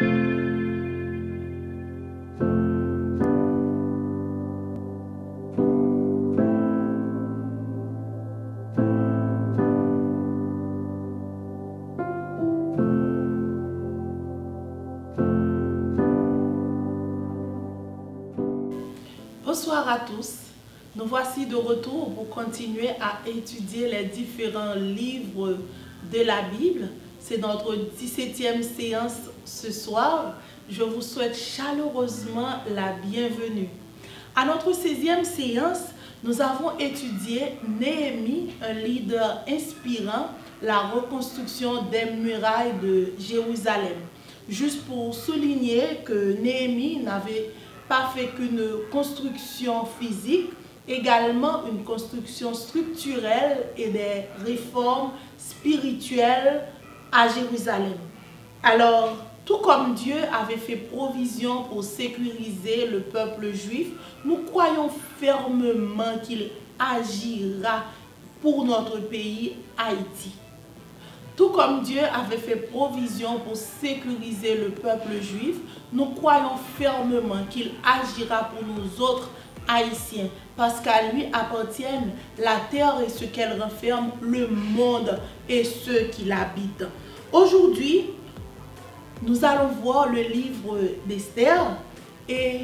Bonsoir à tous, nous voici de retour pour continuer à étudier les différents livres de la Bible. C'est notre 17e séance ce soir. Je vous souhaite chaleureusement la bienvenue. À notre 16e séance, nous avons étudié Néhémie, un leader inspirant, la reconstruction des murailles de Jérusalem. Juste pour souligner que Néhémie n'avait pas fait qu'une construction physique, également une construction structurelle et des réformes spirituelles à Jérusalem. Alors, tout comme Dieu avait fait provision pour sécuriser le peuple juif, nous croyons fermement qu'il agira pour notre pays, Haïti. Tout comme Dieu avait fait provision pour sécuriser le peuple juif, nous croyons fermement qu'il agira pour nous autres Haïtiens, parce qu'à lui appartiennent la terre et ce qu'elle renferme, le monde et ceux qui l'habitent. Aujourd'hui, nous allons voir le livre d'Esther et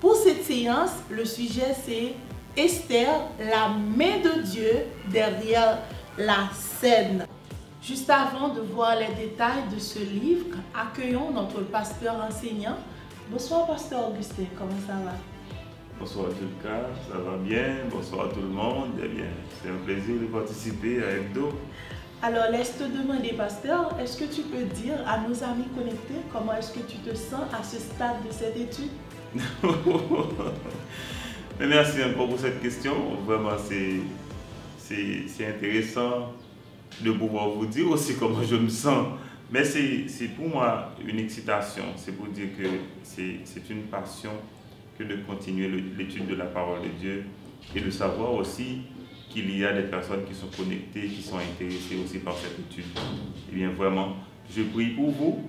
pour cette séance, le sujet c'est Esther, la main de Dieu derrière la scène. Juste avant de voir les détails de ce livre, accueillons notre pasteur enseignant. Bonsoir pasteur Augustin, comment ça va? Bonsoir Julka, ça va bien? Bonsoir tout le monde. Eh bien, c'est un plaisir de participer à Hebdo. Alors laisse te demander pasteur, est-ce que tu peux dire à nos amis connectés comment est-ce que tu te sens à ce stade de cette étude? Merci encore pour cette question. Vraiment, c'est intéressant de pouvoir vous dire aussi comment je me sens. Mais c'est pour moi une excitation. C'est pour dire que c'est une passion que de continuer l'étude de la parole de Dieu et de savoir aussi qu'il y a des personnes qui sont connectées, qui sont intéressées aussi par cette étude. Eh bien vraiment, je prie pour vous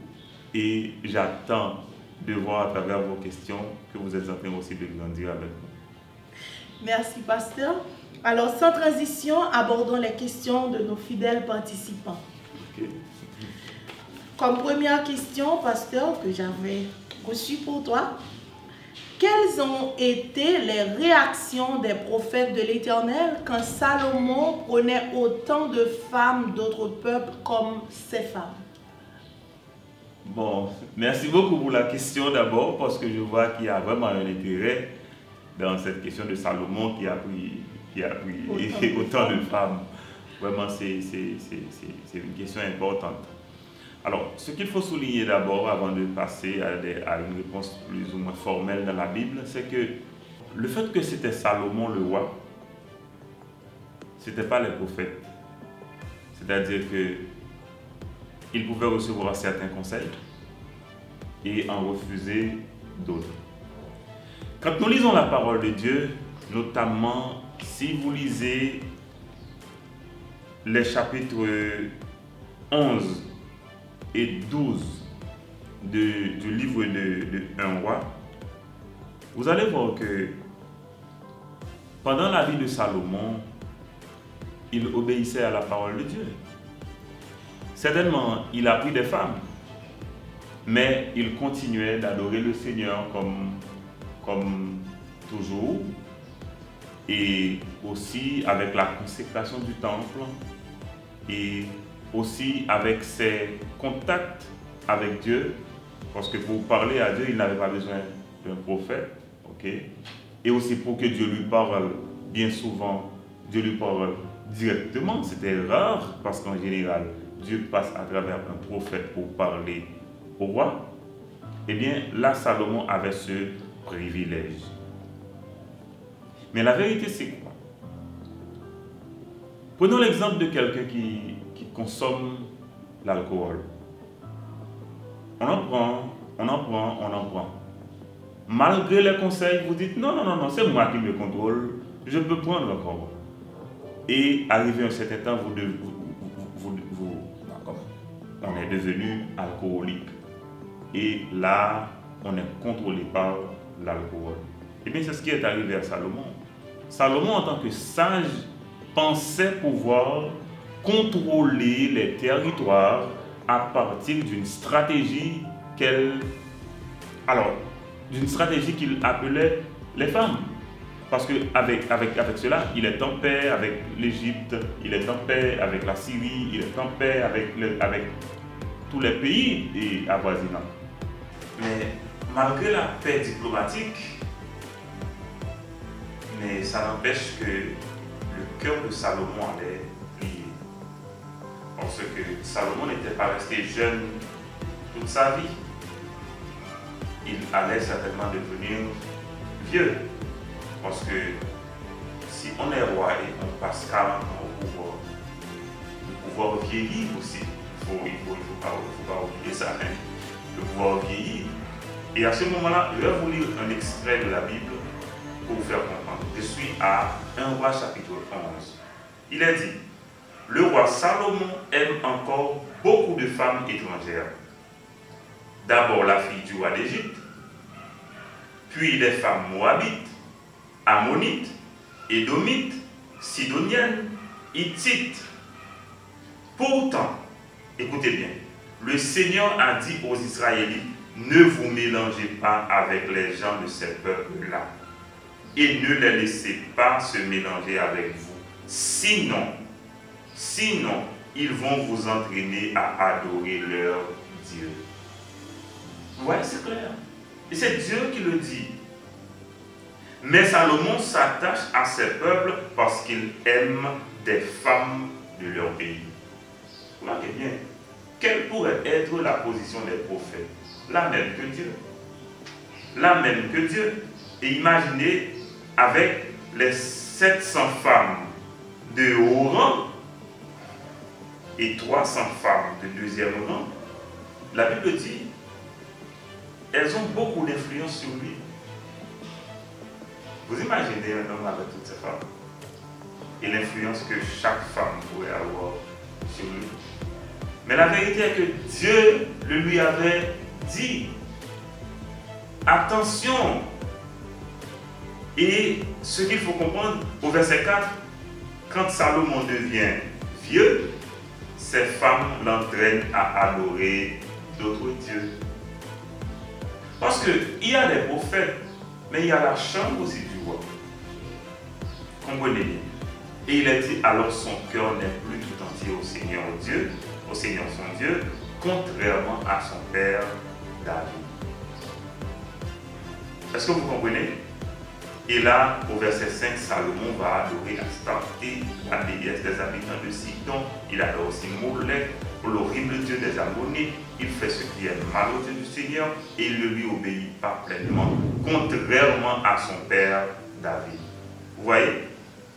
et j'attends de voir à travers vos questions que vous êtes en train aussi de grandir avec nous. Merci pasteur. Alors, sans transition, abordons les questions de nos fidèles participants. Okay. Comme première question, pasteur, que j'avais reçue pour toi, quelles ont été les réactions des prophètes de l'Éternel quand Salomon prenait autant de femmes d'autres peuples comme ses femmes? Bon, merci beaucoup pour la question d'abord, parce que je vois qu'il y a vraiment un intérêt dans cette question de Salomon qui a pris autant de femmes. Vraiment, c'est une question importante. Alors, ce qu'il faut souligner d'abord, avant de passer à une réponse plus ou moins formelle dans la Bible, c'est que le fait que c'était Salomon le roi, ce n'était pas les prophètes. C'est-à-dire qu'il pouvait recevoir certains conseils et en refuser d'autres. Quand nous lisons la parole de Dieu, notamment si vous lisez les chapitres 11 et 12 du livre de 1 roi, vous allez voir que pendant la vie de Salomon, il obéissait à la parole de Dieu. Certainement, il a pris des femmes, mais il continuait d'adorer le Seigneur comme toujours, et aussi avec la consécration du temple, et aussi avec ses contacts avec Dieu, parce que pour parler à Dieu, il n'avait pas besoin d'un prophète, ok? Et aussi pour que Dieu lui parle, bien souvent, Dieu lui parle directement. C'était rare, parce qu'en général, Dieu passe à travers un prophète pour parler au roi. Eh bien, là, Salomon avait ce privilège. Mais la vérité, c'est quoi? Prenons l'exemple de quelqu'un qui consomme l'alcool. On en prend. Malgré les conseils, vous dites non, c'est moi qui me contrôle, je peux prendre encore. Et arrivé à un certain temps, on est devenu alcoolique. et là, on est contrôlé par l'alcool. Et bien, c'est ce qui est arrivé à Salomon. Salomon, en tant que sage, pensait pouvoir contrôler les territoires à partir d'une stratégie d'une stratégie qu'il appelait les femmes. Parce qu'avec avec cela, il est en paix avec l'Égypte, il est en paix avec la Syrie, il est en paix avec tous les pays avoisinants. Mais malgré la paix diplomatique, mais ça n'empêche que le cœur de Salomon allait plier. Parce que Salomon n'était pas resté jeune toute sa vie. Il allait certainement devenir vieux. Parce que si on est roi et on passe 40 ans au pouvoir, le pouvoir vieillit aussi. Il ne faut pas oublier ça. Hein. Le pouvoir vieillit. Et à ce moment-là, je vais vous lire un extrait de la Bible pour vous faire comprendre. Je suis à 1 Roi chapitre 11. Il est dit, le roi Salomon aime encore beaucoup de femmes étrangères. D'abord la fille du roi d'Égypte, puis les femmes moabites, ammonites, édomites, sidoniennes, hittites. Pourtant, écoutez bien, le Seigneur a dit aux Israélites, ne vous mélangez pas avec les gens de ces peuples-là et ne les laissez pas se mélanger avec vous. Sinon, ils vont vous entraîner à adorer leur Dieu. Vous voyez, c'est clair. Et c'est Dieu qui le dit. Mais Salomon s'attache à ces peuples parce qu'il aime des femmes de leur pays. Remarquez bien, quelle pourrait être la position des prophètes? La même que Dieu. La même que Dieu. Et imaginez, avec les 700 femmes de haut rang et 300 femmes de deuxième rang, la Bible dit, elles ont beaucoup d'influence sur lui. Vous imaginez un homme avec toutes ces femmes et l'influence que chaque femme pourrait avoir sur lui. Mais la vérité est que Dieu le lui avait dit. Attention! Et ce qu'il faut comprendre au verset 4, quand Salomon devient vieux, ces femmes l'entraînent à adorer d'autres dieux. Parce qu'il y a des prophètes, mais il y a la chambre aussi du roi. Comprenez bien. Et il a dit, alors son cœur n'est plus tout entier au Seigneur Dieu, au Seigneur son Dieu, contrairement à son père David. Est-ce que vous comprenez? Et là, au verset 5, Salomon va adorer Astarté, la déesse des habitants de Sidon. Il adore aussi Molech, l'horrible dieu des Ammonites. Il fait ce qui est mal au Dieu du Seigneur et il ne lui obéit pas pleinement, contrairement à son père David. Vous voyez?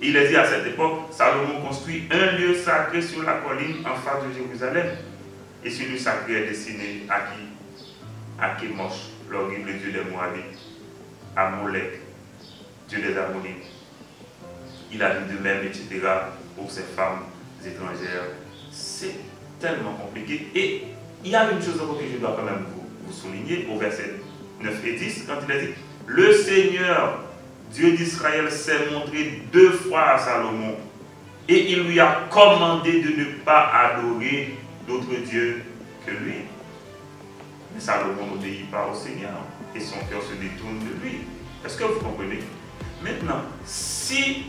Il est dit à cette époque, Salomon construit un lieu sacré sur la colline en face de Jérusalem. Et ce lieu sacré est destiné à qui? À Kémosh, l'horrible dieu des Moabites, à Molech, dieu des Ammonites. Il a dit de même, etc. pour ces femmes étrangères. C'est tellement compliqué. Et il y a une chose que je dois quand même vous souligner au verset 9 et 10, quand il a dit, le Seigneur, Dieu d'Israël, s'est montré 2 fois à Salomon et il lui a commandé de ne pas adorer d'autres dieux que lui. Mais Salomon n'obéit pas au Seigneur et son cœur se détourne de lui. Est-ce que vous comprenez? Maintenant, si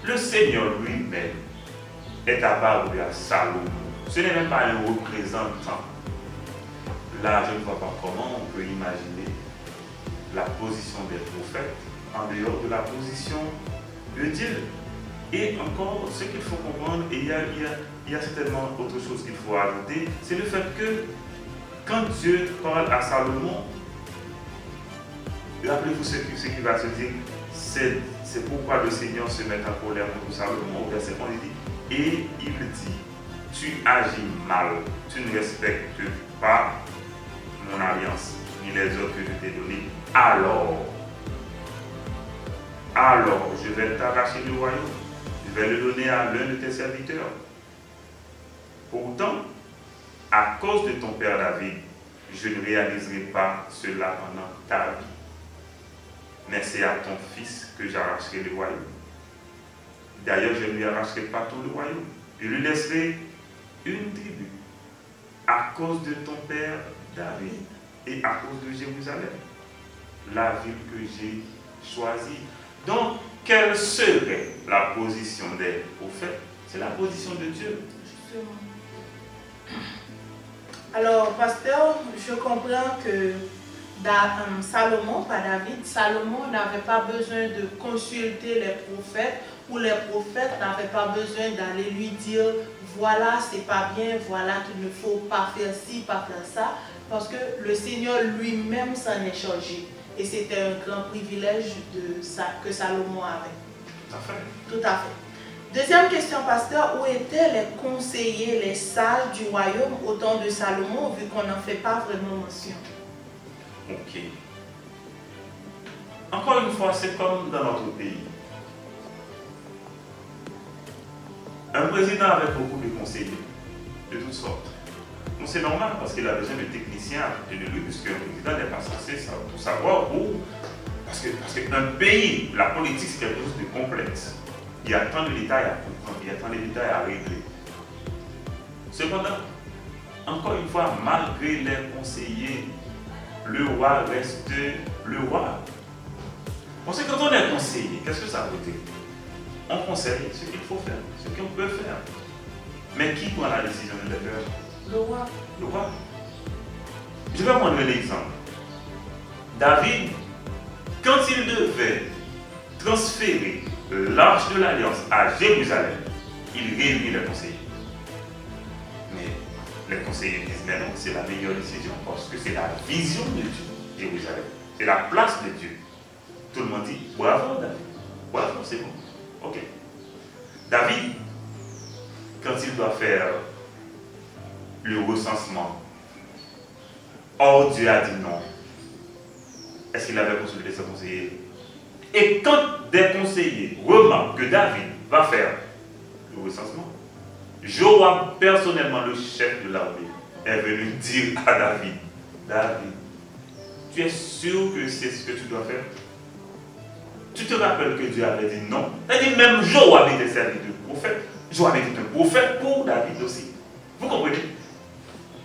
le Seigneur lui-même est apparu à Salomon, ce n'est même pas un représentant. Là, je ne vois pas comment on peut imaginer la position des prophètes en dehors de la position de Dieu. Et encore, ce qu'il faut comprendre, et il y a certainement autre chose qu'il faut ajouter, c'est le fait que quand Dieu parle à Salomon, rappelez-vous ce qui va se dire, c'est pourquoi le Seigneur se met en colère contre Salomon. Au verset 11, il dit, et il dit, tu agis mal, tu ne respectes pas mon alliance, ni les ordres que je t'ai donnés. Alors, je vais t'arracher du royaume, je vais le donner à l'un de tes serviteurs. Pourtant, à cause de ton père David, je ne réaliserai pas cela pendant ta vie. Mais c'est à ton fils que j'arracherai le royaume. D'ailleurs, je ne lui arracherai pas tout le royaume. Je lui laisserai une tribu à cause de ton père David et à cause de Jérusalem, la ville que j'ai choisie. Donc, quelle serait la position des prophètes? C'est la position de Dieu. Justement. Alors, pasteur, je comprends que Salomon, pas David, Salomon n'avait pas besoin de consulter les prophètes, ou les prophètes n'avaient pas besoin d'aller lui dire voilà, c'est pas bien, voilà, qu'il ne faut pas faire ci, pas faire ça, parce que le Seigneur lui-même s'en est chargé. Et c'était un grand privilège que Salomon avait. Tout à fait. Tout à fait. Deuxième question, pasteur, où étaient les conseillers, les sages du royaume au temps de Salomon, vu qu'on n'en fait pas vraiment mention? Ok. Encore une fois, c'est comme dans notre pays. Un président avait beaucoup de conseillers, de toutes sortes. Donc c'est normal parce qu'il a besoin de techniciens à côté de lui, puisque un président n'est pas censé tout savoir où. Parce qu'un pays, la politique, c'est quelque chose de complexe. Il y a tant de détails à comprendre, il y a tant de détails à régler. Cependant, encore une fois, malgré les conseillers, le roi reste le roi. Parce que quand on est conseiller, qu'est-ce que ça veut dire? On conseille ce qu'il faut faire, ce qu'on peut faire. Mais qui prend la décision de le faire? Le roi. Le roi. Je vais prendre l'exemple. David, quand il devait transférer l'arche de l'Alliance à Jérusalem, il réunit les conseillers. Mais les conseillers disent, mais non, c'est la meilleure décision parce que c'est la vision de Dieu, Jérusalem. C'est la place de Dieu. Tout le monde dit, bravo David. Bravo, c'est bon. Ok. David, quand il doit faire le recensement, or Dieu a dit non. Est-ce qu'il avait consulté ses conseillers? Et quand des conseillers remarquent que David va faire le recensement, Joab, personnellement le chef de l'armée, est venu dire à David, David, tu es sûr que c'est ce que tu dois faire? Tu te rappelles que Dieu avait dit non? C'est-à-dire même Joab était servi de prophète. Joab était un prophète pour David aussi. Vous comprenez?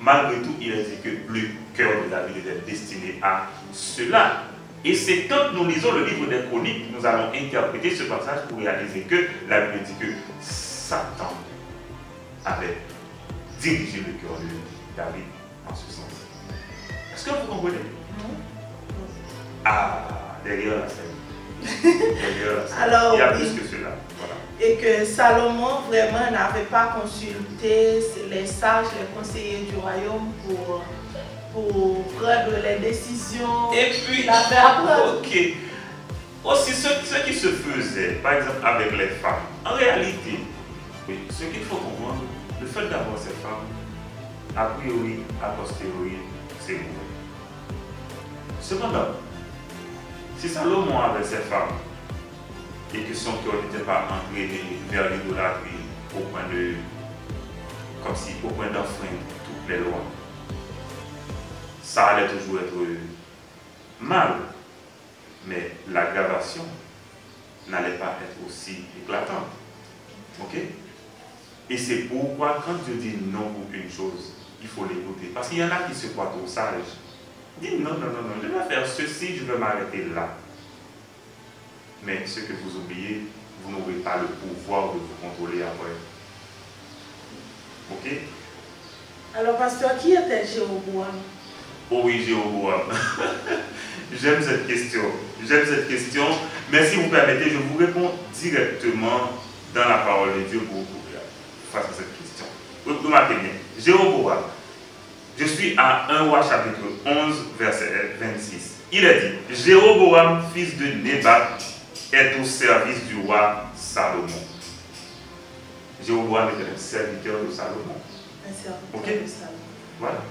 Malgré tout, il a dit que le cœur de David était destiné à cela. Et c'est quand nous lisons le livre des Chroniques, nous allons interpréter ce passage pour réaliser que la Bible dit que Satan avait dirigé le cœur de David en ce sens. Est-ce que vous comprenez? Ah, derrière la scène. Alors, il y a plus que cela. Voilà. Et que Salomon vraiment n'avait pas consulté les sages, les conseillers du royaume pour prendre les décisions. Et puis, ok. Aussi, ce qui se faisait, par exemple, avec les femmes, en réalité, oui, ce qu'il faut comprendre, le fait d'avoir ces femmes, a priori, a posteriori, c'est mauvais. Cependant, si Salomon avait ses femmes et que son cœur n'était pas entraîné vers l'idolâtrie au point d'enfreindre toutes les lois, ça allait toujours être mal. Mais l'aggravation n'allait pas être aussi éclatante. Ok? Et c'est pourquoi quand Dieu dit non pour une chose, il faut l'écouter. Parce qu'il y en a qui se croient trop sages. Dis non, je vais faire ceci, je vais m'arrêter là. Mais ce que vous oubliez, vous n'aurez pas le pouvoir de vous contrôler après. Ok? Alors, pasteur, qui était Jéroboam? Oh oui, Jéroboam. J'aime cette question. Mais si vous permettez, je vous réponds directement dans la parole de Dieu face à cette question. Remarquez bien. Jéroboam. Je suis à 1 Roi chapitre 11, verset 26. Il est dit, Jéroboam, fils de Nébat, est au service du roi Salomon. Jéroboam était un serviteur de Salomon. Un serviteur de Salomon. Voilà.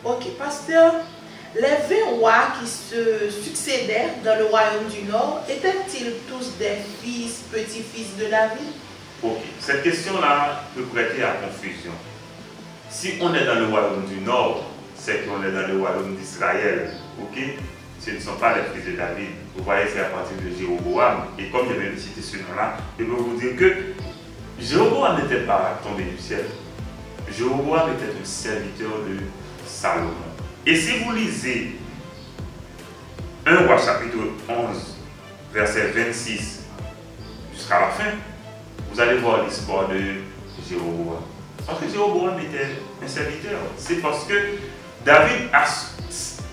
Ok, pasteur, les 20 rois qui se succédèrent dans le royaume du Nord, étaient-ils tous des fils, petits-fils de David? Ok, cette question-là peut prêter à confusion. Si on est dans le royaume du Nord, c'est qu'on est dans le royaume d'Israël. Ok? Ce ne sont pas les fils de David. Vous voyez, c'est à partir de Jéroboam. Et comme je viens de citer ce nom-là, je peux vous dire que Jéroboam n'était pas tombé du ciel. Jéroboam était un serviteur de Salomon. Et si vous lisez 1 Roi chapitre 11, verset 26 jusqu'à la fin, vous allez voir l'histoire de Jéroboam. Parce que Jéroboam était un serviteur. C'est parce que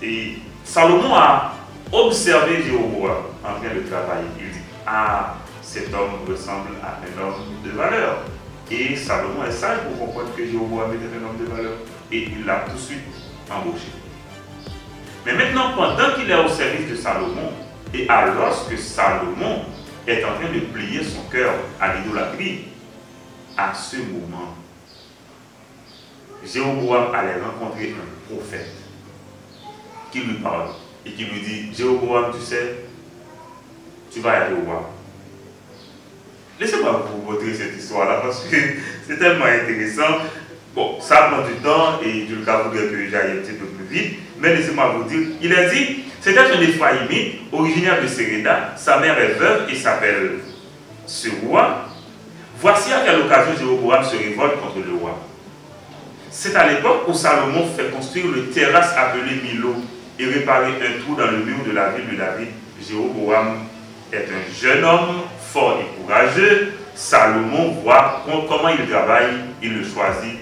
et Salomon a observé Jéroboam en train de travailler. Il dit, ah, cet homme ressemble à un homme de valeur. Et Salomon est sage pour comprendre que Jéroboam était un homme de valeur. Et il l'a tout de suite embauché. Mais maintenant, pendant qu'il est au service de Salomon, et alors que Salomon est en train de plier son cœur à l'idolâtrie, à ce moment, Jéroboam allait rencontrer un prophète qui lui parle et qui lui dit, Jéroboam, tu sais, tu vas aller au roi. Laissez-moi vous montrer cette histoire-là parce que c'est tellement intéressant. Bon, ça prend du temps et je voudrais que j'aille un petit peu plus vite, mais laissez-moi vous dire, il a dit, c'était un Éphraïmite, originaire de Séréda, sa mère est veuve et s'appelle ce roi. Voici à quelle occasion Jéroboam se révolte contre le roi. C'est à l'époque où Salomon fait construire le terrasse appelé Milo et réparer un trou dans le mur de la ville de David. Jéroboam est un jeune homme fort et courageux. Salomon voit comment il travaille, il le choisit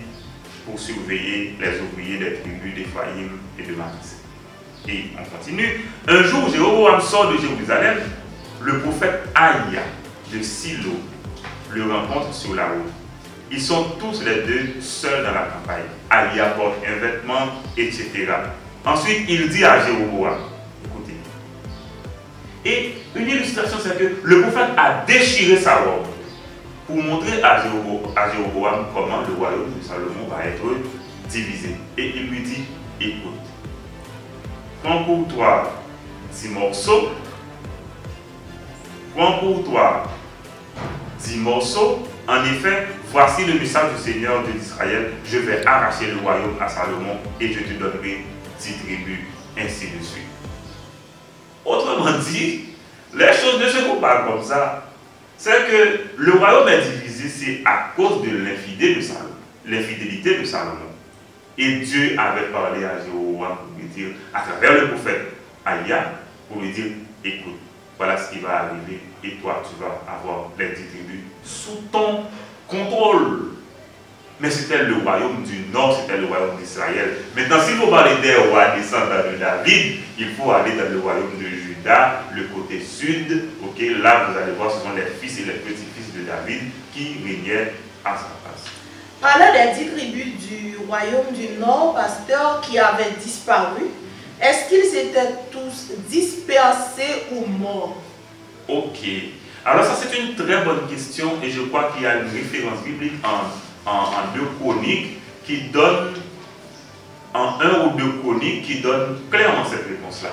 pour surveiller les ouvriers des tribus d'Éphraïm et de Manassé. Et on continue. Un jour, Jéroboam sort de Jérusalem. Le prophète Aïa de Silo le rencontre sur la route. Ils sont tous les deux seuls dans la campagne. Aïa porte un vêtement, etc. Ensuite, il dit à Jéroboam, écoutez. Et une illustration, c'est que le prophète a déchiré sa robe pour montrer à Jéroboam comment le royaume de Salomon va être divisé. Et il lui dit, écoute, prends pour toi 10 morceaux, prends pour toi 10 morceaux. En effet, voici le message du Seigneur de l'Israël, je vais arracher le royaume à Salomon et je te donnerai 10 tribus, ainsi de suite. Autrement dit, les choses ne se font pas comme ça. C'est que le royaume est divisé, c'est à cause de l'infidélité de Salomon. Et Dieu avait parlé à Jéroboam pour lui dire, à travers le prophète Aïa, pour lui dire, écoute, voilà ce qui va arriver et toi tu vas avoir les 10 tribus sous ton contrôle. Mais c'était le royaume du nord, c'était le royaume d'Israël. Maintenant, s'il faut parler des rois descendants de David, il faut aller dans le royaume de Juda, le côté sud. Ok, là vous allez voir, ce sont les fils et les petits-fils de David qui régnaient à sa place. Parlant des 10 tribus du royaume du nord, pasteur, qui avaient disparu, est-ce qu'ils étaient tous dispersés ou morts? Ok. Alors ça c'est une très bonne question et je crois qu'il y a une référence biblique en 2 Chroniques qui donne, en 1 ou 2 Chroniques qui donne clairement cette réponse-là.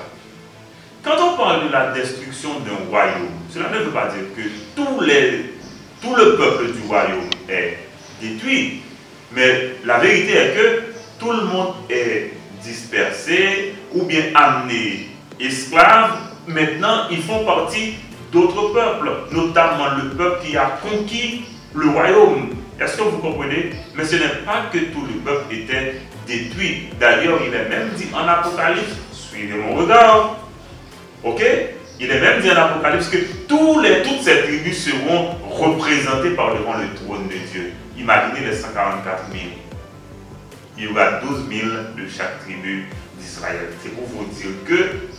Quand on parle de la destruction d'un royaume, cela ne veut pas dire que tout le peuple du royaume est détruit, mais la vérité est que tout le monde est dispersé ou bien amené esclaves. Maintenant, ils font partie d'autres peuples, notamment le peuple qui a conquis le royaume. Est-ce que vous comprenez? Mais ce n'est pas que tout le peuple était détruit. D'ailleurs, il est même dit en Apocalypse, suivez mon regard, ok? Il est même dit en Apocalypse que toutes ces tribus seront représentées par devant le trône de Dieu. Imaginez les 144 000. Il y aura 12 000 de chaque tribu d'Israël. C'est pour vous dire que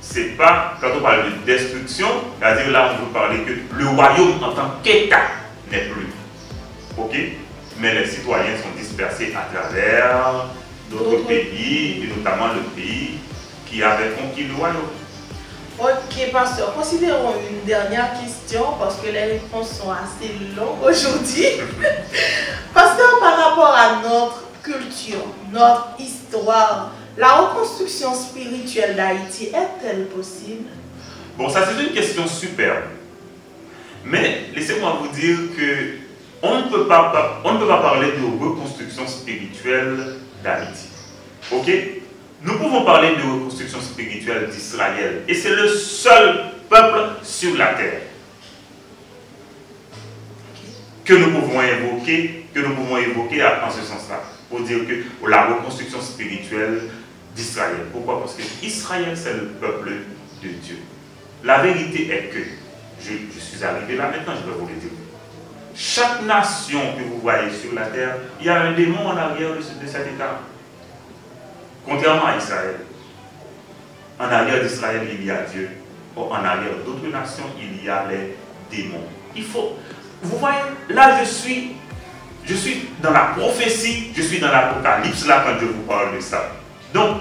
c'est pas, quand on parle de destruction, c'est-à-dire là on veut parler que le royaume en tant qu'État n'est plus. Ok? Mais les citoyens sont dispersés à travers d'autres pays, et notamment le pays qui avait conquis le royaume. Ok, pasteur, considérons une dernière question parce que les réponses sont assez longues aujourd'hui. Pasteur, par rapport à notre culture, notre histoire, la reconstruction spirituelle d'Haïti est-elle possible? Bon, ça c'est une question superbe. Mais laissez-moi vous dire que on ne peut pas parler de reconstruction spirituelle d'Haïti. Ok? Nous pouvons parler de reconstruction spirituelle d'Israël. Et c'est le seul peuple sur la terre que nous pouvons évoquer en ce sens-là, pour dire que la reconstruction spirituelle d'Israël. Pourquoi? Parce que Israël, c'est le peuple de Dieu. La vérité est que, je suis arrivé là maintenant, je vais vous le dire. Chaque nation que vous voyez sur la terre, il y a un démon en arrière de cet état. Contrairement à Israël. En arrière d'Israël, il y a Dieu. En arrière d'autres nations, il y a les démons. Il faut... Vous voyez, là je suis dans la prophétie, je suis dans l'Apocalypse là quand je vous parle de ça. Donc,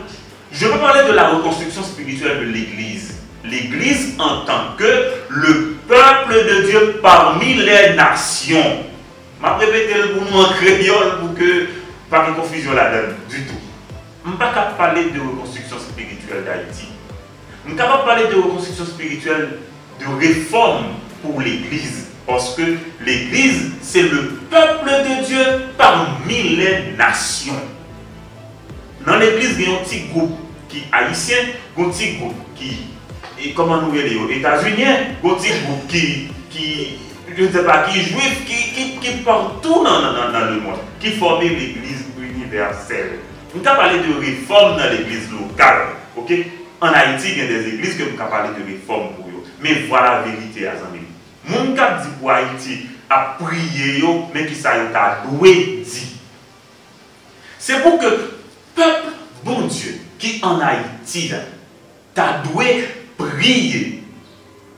je veux parler de la reconstruction spirituelle de l'Église. L'Église en tant que le peuple de Dieu parmi les nations. Je vais répéter le mot en créole pour que pas de confusion là-dedans du tout. Je ne suis pas capable de parler de reconstruction spirituelle d'Haïti. Je suis capable de parler de reconstruction spirituelle, de réforme pour l'Église. Parce que l'Église, c'est le peuple de Dieu parmi les nations. Dans l'Église, il y a un petit groupe qui est haïtien, un petit groupe qui est, comment nous les États-Unis, un petit groupe qui je ne sais pas, qui est juif, qui est partout dans le monde, qui forme l'Église universelle. Nous avons parlé de réforme dans l'Église locale. Okay? En Haïti, il y a des églises que nous avons parlé de réforme pour eux. Mais voilà la vérité, Azami. Mon cap dit pour Haïti a prié, mais qui ça a doué dit. C'est pour que peuple bon Dieu qui en Haïti t'a doué prier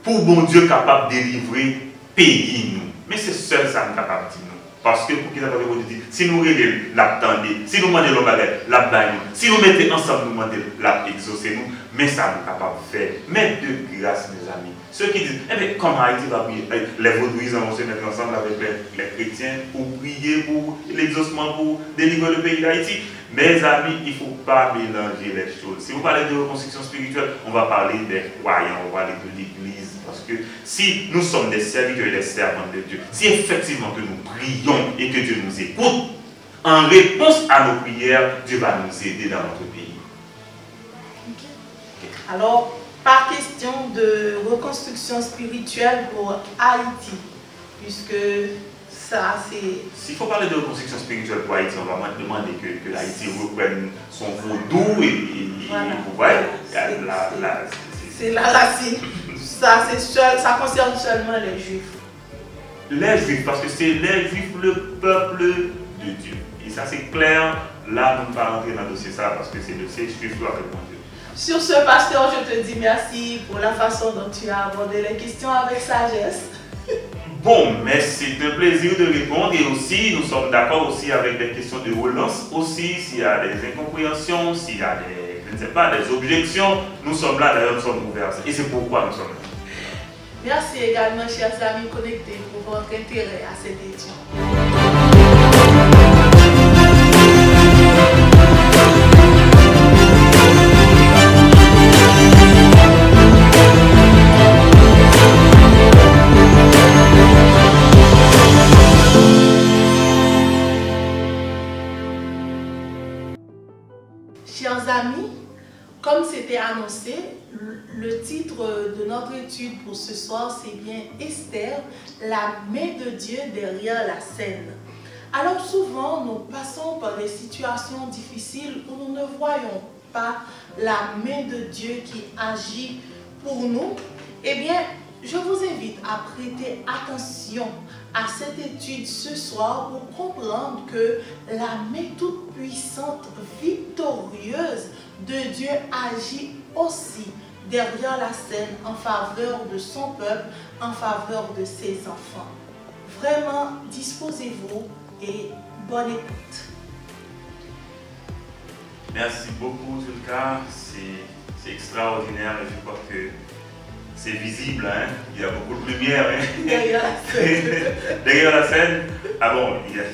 pour bon Dieu capable de délivrer pays nous. Mais c'est seul ça nous capable de dire nous. Parce que pour qu'il ait capable de dire, si nous regardons, l'attendez, si nous demandons le bagage, la nous, si nous mettons ensemble, nous demandons la exaucer nous, mais ça nous capable de faire. Mais de grâce, mes amis. Ceux qui disent, eh bien, comment Haïti va prier? Les vaudouisants vont se mettre ensemble avec les chrétiens pour prier pour l'exaucement, pour délivrer le pays d'Haïti. Mes amis, il ne faut pas mélanger les choses. Si vous parlez de reconstruction spirituelle, on va parler des croyants, on va parler de l'Église. Parce que si nous sommes des serviteurs et des servantes de Dieu, si effectivement que nous prions et que Dieu nous écoute, en réponse à nos prières, Dieu va nous aider dans notre pays. Alors, pas question de reconstruction spirituelle pour Haïti, puisque ça c'est... S'il faut parler de reconstruction spirituelle pour Haïti, on va demander que Haïti reprenne son vaudou et voilà. Vous voyez, c'est la racine. Ça concerne seulement les Juifs. Les Juifs, parce que c'est les Juifs, le peuple de Dieu. Et ça c'est clair, là nous ne pouvons pas rentrer dans le dossier ça, parce que c'est le Juif qui doit répondre. Sur ce, pasteur, je te dis merci pour la façon dont tu as abordé les questions avec sagesse. Bon, mais c'est un plaisir de répondre et aussi, nous sommes d'accord aussi avec des questions de relance aussi, s'il y a des incompréhensions, s'il y a des, je ne sais pas, des objections, nous sommes là, d'ailleurs nous sommes ouverts et c'est pourquoi nous sommes là. Merci également, chers amis connectés, pour votre intérêt à cette étude. Chers amis, comme c'était annoncé, le titre de notre étude pour ce soir, c'est bien Esther, la main de Dieu derrière la scène. Alors souvent, nous passons par des situations difficiles où nous ne voyons pas la main de Dieu qui agit pour nous. Eh bien, je vous invite à prêter attention à cette étude ce soir pour comprendre que la main toute puissante, victorieuse de Dieu agit aussi derrière la scène en faveur de son peuple, en faveur de ses enfants. Vraiment, disposez-vous et bonne écoute. Merci beaucoup, Zulka. C'est extraordinaire et je crois que c'est visible, hein? Il y a beaucoup de lumière. Hein? Derrière la scène. Derrière la scène. Ah bon, il y a...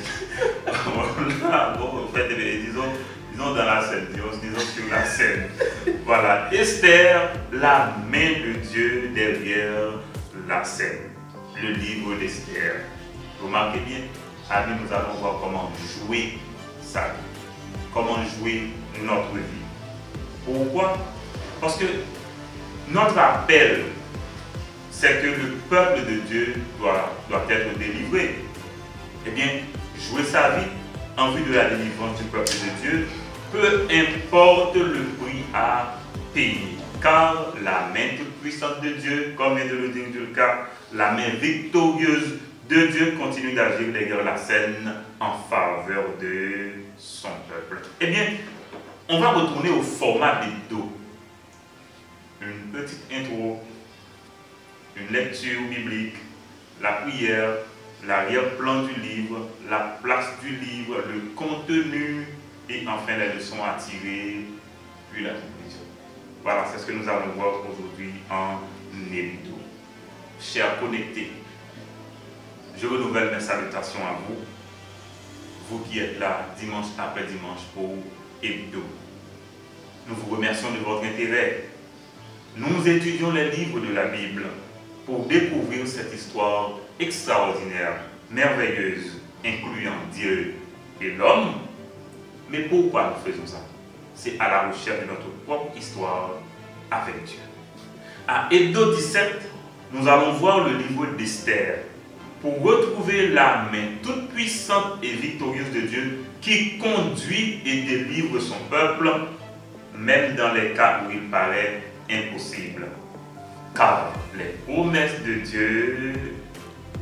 bon, en fait, disons dans la scène, disons sur la scène. Voilà, Esther, la main de Dieu derrière la scène. Le livre d'Esther. Remarquez bien, amis, nous allons voir comment jouer ça, comment jouer notre vie. Pourquoi? Parce que notre appel, c'est que le peuple de Dieu doit être délivré. Eh bien, jouer sa vie en vue de la délivrance du peuple de Dieu, peu importe le prix à payer. Car la main toute puissante de Dieu, comme vient de le dire Julka, la main victorieuse de Dieu continue d'agir derrière la scène en faveur de son peuple. Eh bien, on va retourner au format d'hebdo. Une petite intro, une lecture biblique, la prière, l'arrière-plan du livre, la place du livre, le contenu et enfin les leçons à tirer, puis la conclusion. Voilà, c'est ce que nous allons voir aujourd'hui en hebdo. Chers connectés, je renouvelle mes salutations à vous, vous qui êtes là dimanche après dimanche pour hebdo. Nous vous remercions de votre intérêt. Nous étudions les livres de la Bible pour découvrir cette histoire extraordinaire, merveilleuse, incluant Dieu et l'homme. Mais pourquoi nous faisons ça? C'est à la recherche de notre propre histoire avec Dieu. À Hebdo 17, nous allons voir le livre d'Esther pour retrouver la main toute puissante et victorieuse de Dieu qui conduit et délivre son peuple, même dans les cas où il paraît impossible. Car les promesses de Dieu,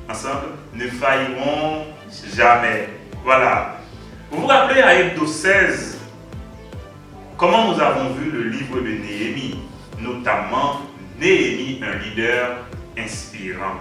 ensemble, ne failliront jamais. Voilà. Vous vous rappelez à Hebdo 16, comment nous avons vu le livre de Néhémie, notamment Néhémie, un leader inspirant,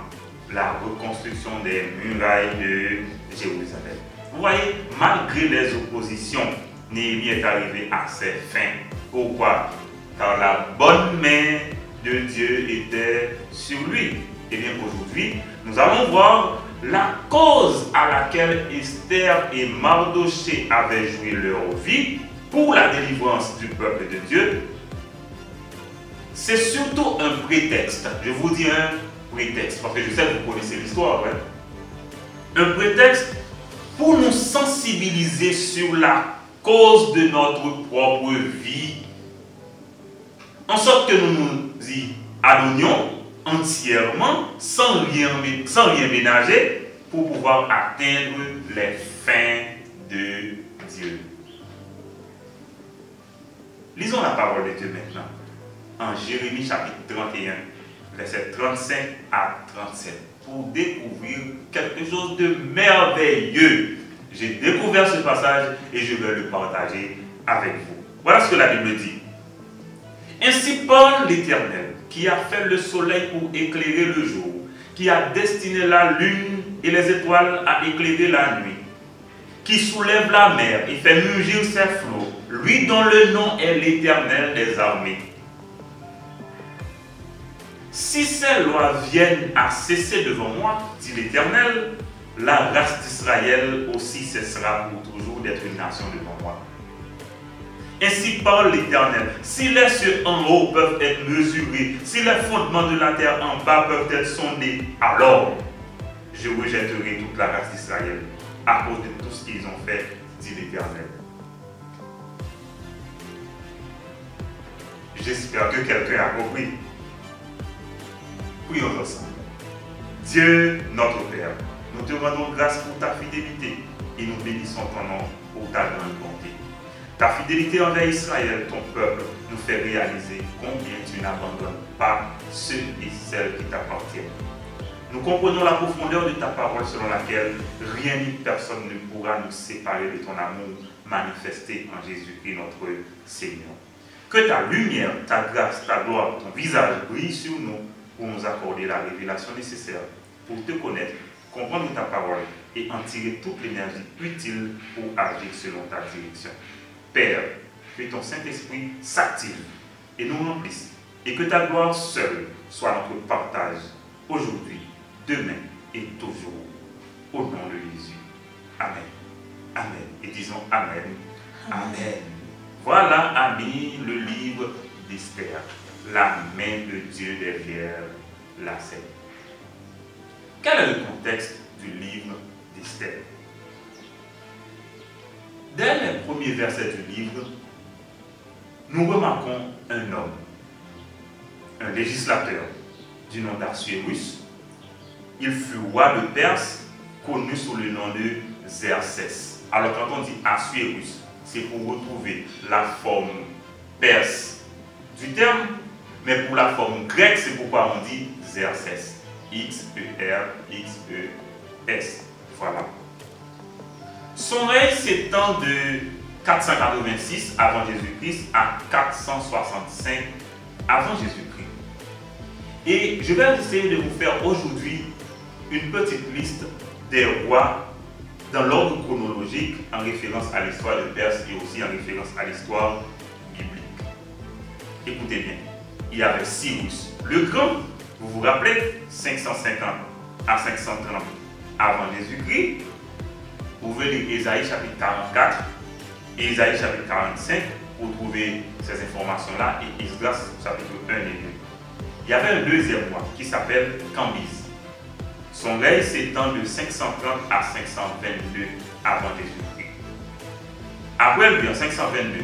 la reconstruction des murailles de Jérusalem. Vous voyez, malgré les oppositions, Néhémie est arrivé à ses fins. Pourquoi? Car la bonne main de Dieu était sur lui. Et bien aujourd'hui, nous allons voir la cause à laquelle Esther et Mardoché avaient joué leur vie pour la délivrance du peuple de Dieu. C'est surtout un prétexte. Je vous dis un prétexte, parce que je sais que vous connaissez l'histoire. Hein? Un prétexte pour nous sensibiliser sur la cause de notre propre vie, en sorte que nous nous y adonnions entièrement, sans rien ménager, pour pouvoir atteindre les fins de Dieu. Lisons la parole de Dieu maintenant, en Jérémie chapitre 31, versets 35 à 37, pour découvrir quelque chose de merveilleux. J'ai découvert ce passage et je vais le partager avec vous. Voilà ce que la Bible dit. Ainsi parle l'Éternel, qui a fait le soleil pour éclairer le jour, qui a destiné la lune et les étoiles à éclairer la nuit, qui soulève la mer et fait mugir ses flots, lui dont le nom est l'Éternel des armées. Si ces lois viennent à cesser devant moi, dit l'Éternel, la race d'Israël aussi cessera pour toujours d'être une nation devant moi. Ainsi parle l'Éternel, si les cieux en haut peuvent être mesurés, si les fondements de la terre en bas peuvent être sondés, alors je rejetterai toute la race d'Israël à cause de tout ce qu'ils ont fait, dit l'Éternel. J'espère que quelqu'un a compris. Prions ensemble. Dieu, notre Père, nous te rendons grâce pour ta fidélité et nous bénissons ton nom pour ta grande bonté. Ta fidélité envers Israël, ton peuple, nous fait réaliser combien tu n'abandonnes pas ceux et celles qui t'appartiennent. Nous comprenons la profondeur de ta parole selon laquelle rien ni personne ne pourra nous séparer de ton amour manifesté en Jésus-Christ notre Seigneur. Que ta lumière, ta grâce, ta gloire, ton visage brillent sur nous pour nous accorder la révélation nécessaire pour te connaître, comprendre ta parole et en tirer toute l'énergie utile pour agir selon ta direction. Père, que ton Saint-Esprit s'active et nous remplisse et que ta gloire seule soit notre partage aujourd'hui, demain et toujours. Au nom de Jésus. Amen. Amen. Et disons Amen. Amen. Amen. Voilà, amis, le livre d'Esther. La main de Dieu derrière la scène. Quel est le contexte du livre d'Esther? Dès les premiers versets du livre, nous remarquons un homme, un législateur du nom d'Assuérus. Il fut roi de Perse, connu sous le nom de Xerxès. Alors quand on dit Assuérus, c'est pour retrouver la forme perse du terme, mais pour la forme grecque, c'est pourquoi on dit Xerxès. X-E-R-X-E-S. Voilà. Son règne s'étend de 486 avant Jésus-Christ à 465 avant Jésus-Christ. Et je vais essayer de vous faire aujourd'hui une petite liste des rois dans l'ordre chronologique en référence à l'histoire de Perse et aussi en référence à l'histoire biblique. Écoutez bien, il y avait Cyrus le Grand, vous vous rappelez, 550 à 530 avant Jésus-Christ. Vous pouvez lire Ésaïe chapitre 44 et Ésaïe chapitre 45 pour trouver ces informations-là et Esdras chapitre 1 et 2. Il y avait un deuxième roi qui s'appelle Cambyse. Son règne s'étend de 530 à 522 avant Jésus-Christ. Après lui, en 522,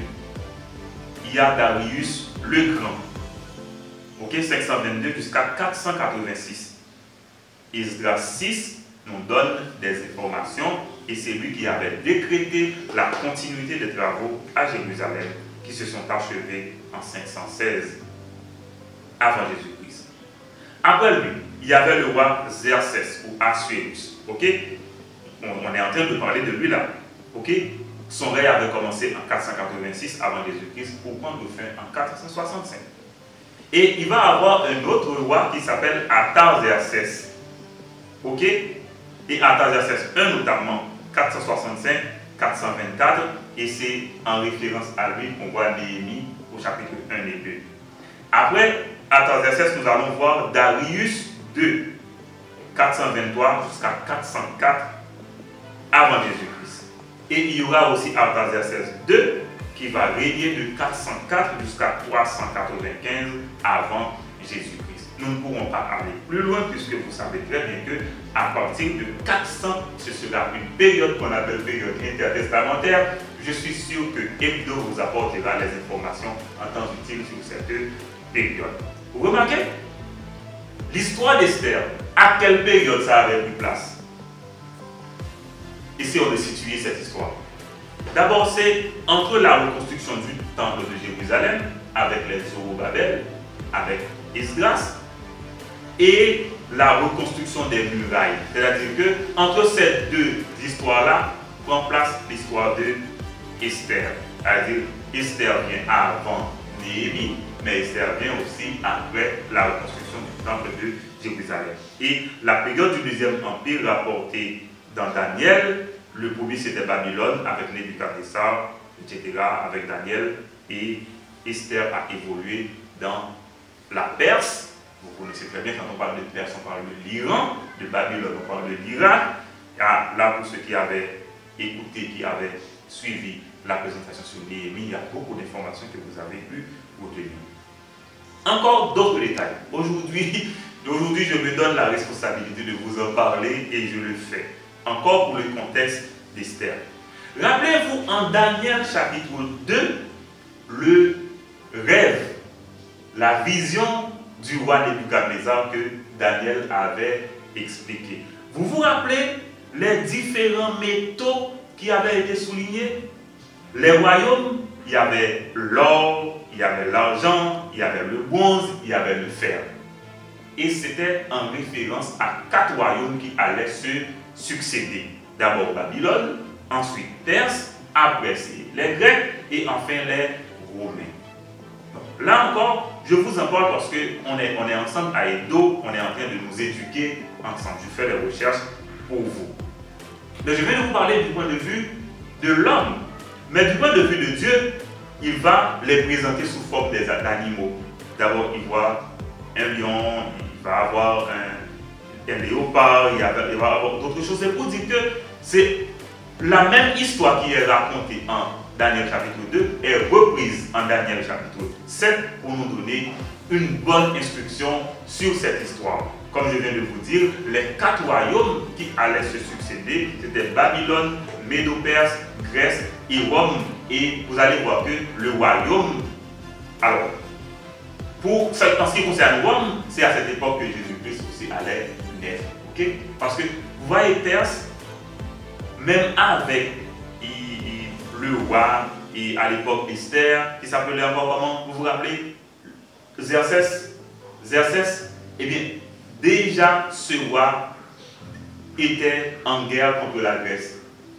il y a Darius le Grand. Ok, 522 jusqu'à 486. Esdras 6 nous donne des informations et c'est lui qui avait décrété la continuité des travaux à Jérusalem qui se sont achevés en 516 avant Jésus-Christ. Après lui, il y avait le roi Xerxès ou Assuérus. Ok, on est en train de parler de lui là. Ok, son règne avait commencé en 486 avant Jésus-Christ pour prendre fin en 465. Et il va avoir un autre roi qui s'appelle Artaxerxès. Ok, et Artaxerxès 1 notamment 465, 424, et c'est en référence à lui qu'on voit Néhémie au chapitre 1 et 2. Après Artaxerxès, nous allons voir Darius 2, 423 jusqu'à 404 avant Jésus-Christ. Et il y aura aussi Artaxerxès 2 qui va régner de 404 jusqu'à 395 avant Jésus-Christ. Nous ne pourrons pas aller plus loin puisque vous savez très bien que à partir de 400, ce sera une période qu'on appelle période intertestamentaire. Je suis sûr que Hebdo vous apportera les informations en temps utile sur cette période. Vous remarquez? L'histoire d'Esther, à quelle période ça avait pris place? Essayons de situer cette histoire. D'abord, c'est entre la reconstruction du temple de Jérusalem avec les Zorobabel, avec Esdras, et la reconstruction des murailles. C'est-à-dire que entre ces deux histoires-là prend place l'histoire de Esther. C'est-à-dire Esther vient avant Néhémie, mais Esther vient aussi après la reconstruction du temple de Jérusalem. Et la période du deuxième empire rapportée dans Daniel, le premier c'était Babylone avec Nebuchadnezzar, etc. avec Daniel, et Esther a évolué dans la Perse. Vous connaissez très bien, quand on parle de Perse, on parle de l'Iran, de Babylone, on parle de l'Irak. Là, pour ceux qui avaient écouté, qui avaient suivi la présentation sur Néhémie, il y a beaucoup d'informations que vous avez pu retenir. Encore d'autres détails. Aujourd'hui, je me donne la responsabilité de vous en parler et je le fais. Encore pour le contexte d'Esther. Rappelez-vous en Daniel chapitre 2, le rêve, la vision du roi Nebuchadnezzar que Daniel avait expliqué. Vous vous rappelez les différents métaux qui avaient été soulignés? Les royaumes, il y avait l'or, il y avait l'argent, il y avait le bronze, il y avait le fer. Et c'était en référence à 4 royaumes qui allaient se succéder. D'abord Babylone, ensuite Perse, après c'est les Grecs et enfin les Romains. Donc, là encore, je vous en parle parce qu'on est ensemble à Edo, on est en train de nous éduquer ensemble. Je fais des recherches pour vous. Donc, je vais vous parler du point de vue de l'homme. Mais du point de vue de Dieu, il va les présenter sous forme d'animaux. D'abord, il voit un lion, il va avoir un léopard, il va avoir d'autres choses. C'est pour dire que c'est la même histoire qui est racontée en Daniel chapitre 2 est reprise en Daniel chapitre 7 pour nous donner une bonne instruction sur cette histoire. Comme je viens de vous dire, les 4 royaumes qui allaient se succéder, c'était Babylone, Médo-Perse, Grèce et Rome. Et vous allez voir que le royaume Alors, en ce qui concerne Rome, c'est à cette époque que Jésus-Christ aussi allait naître. Okay? Parce que vous voyez, Perse, même avec le roi, et à l'époque Esther, qui s'appelait encore comment, vous vous rappelez, Xerxès, eh bien, déjà ce roi était en guerre contre la Grèce.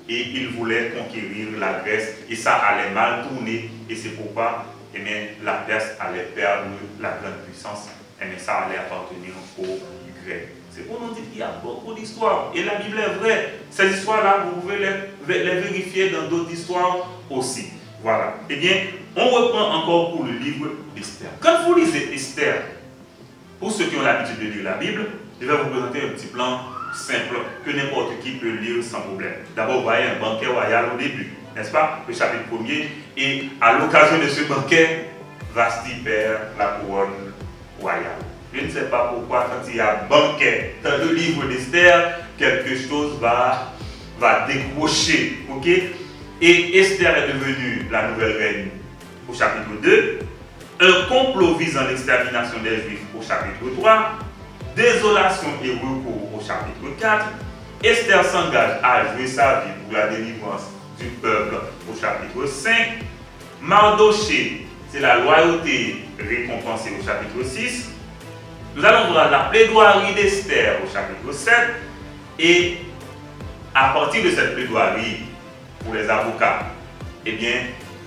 Et il voulait conquérir la Grèce, et ça allait mal tourner, et c'est pourquoi eh bien, la Perse allait perdre la grande puissance, et bien, ça allait appartenir aux Grecs. C'est pour nous dire qu'il y a beaucoup d'histoires, et la Bible est vraie. Ces histoires-là, vous pouvez les vérifier dans d'autres histoires aussi. Voilà. Eh bien, on reprend encore pour le livre d'Esther. Quand vous lisez Esther, pour ceux qui ont l'habitude de lire la Bible, je vais vous présenter un petit plan simple que n'importe qui peut lire sans problème. D'abord, vous voyez un banquet royal au début, n'est-ce pas? Le chapitre 1er. Et à l'occasion de ce banquet, Vashti perd la couronne royale. Je ne sais pas pourquoi, quand il y a banquet dans le livre d'Esther, quelque chose va décrocher. Ok? Et Esther est devenue la nouvelle reine au chapitre 2. Un complot visant l'extermination des Juifs au chapitre 3. Désolation et recours au chapitre 4. Esther s'engage à jouer sa vie pour la délivrance du peuple au chapitre 5. Mardoché, c'est la loyauté récompensée au chapitre 6. Nous allons voir la plaidoirie d'Esther au chapitre 7. Et à partir de cette plaidoirie pour les avocats, eh bien,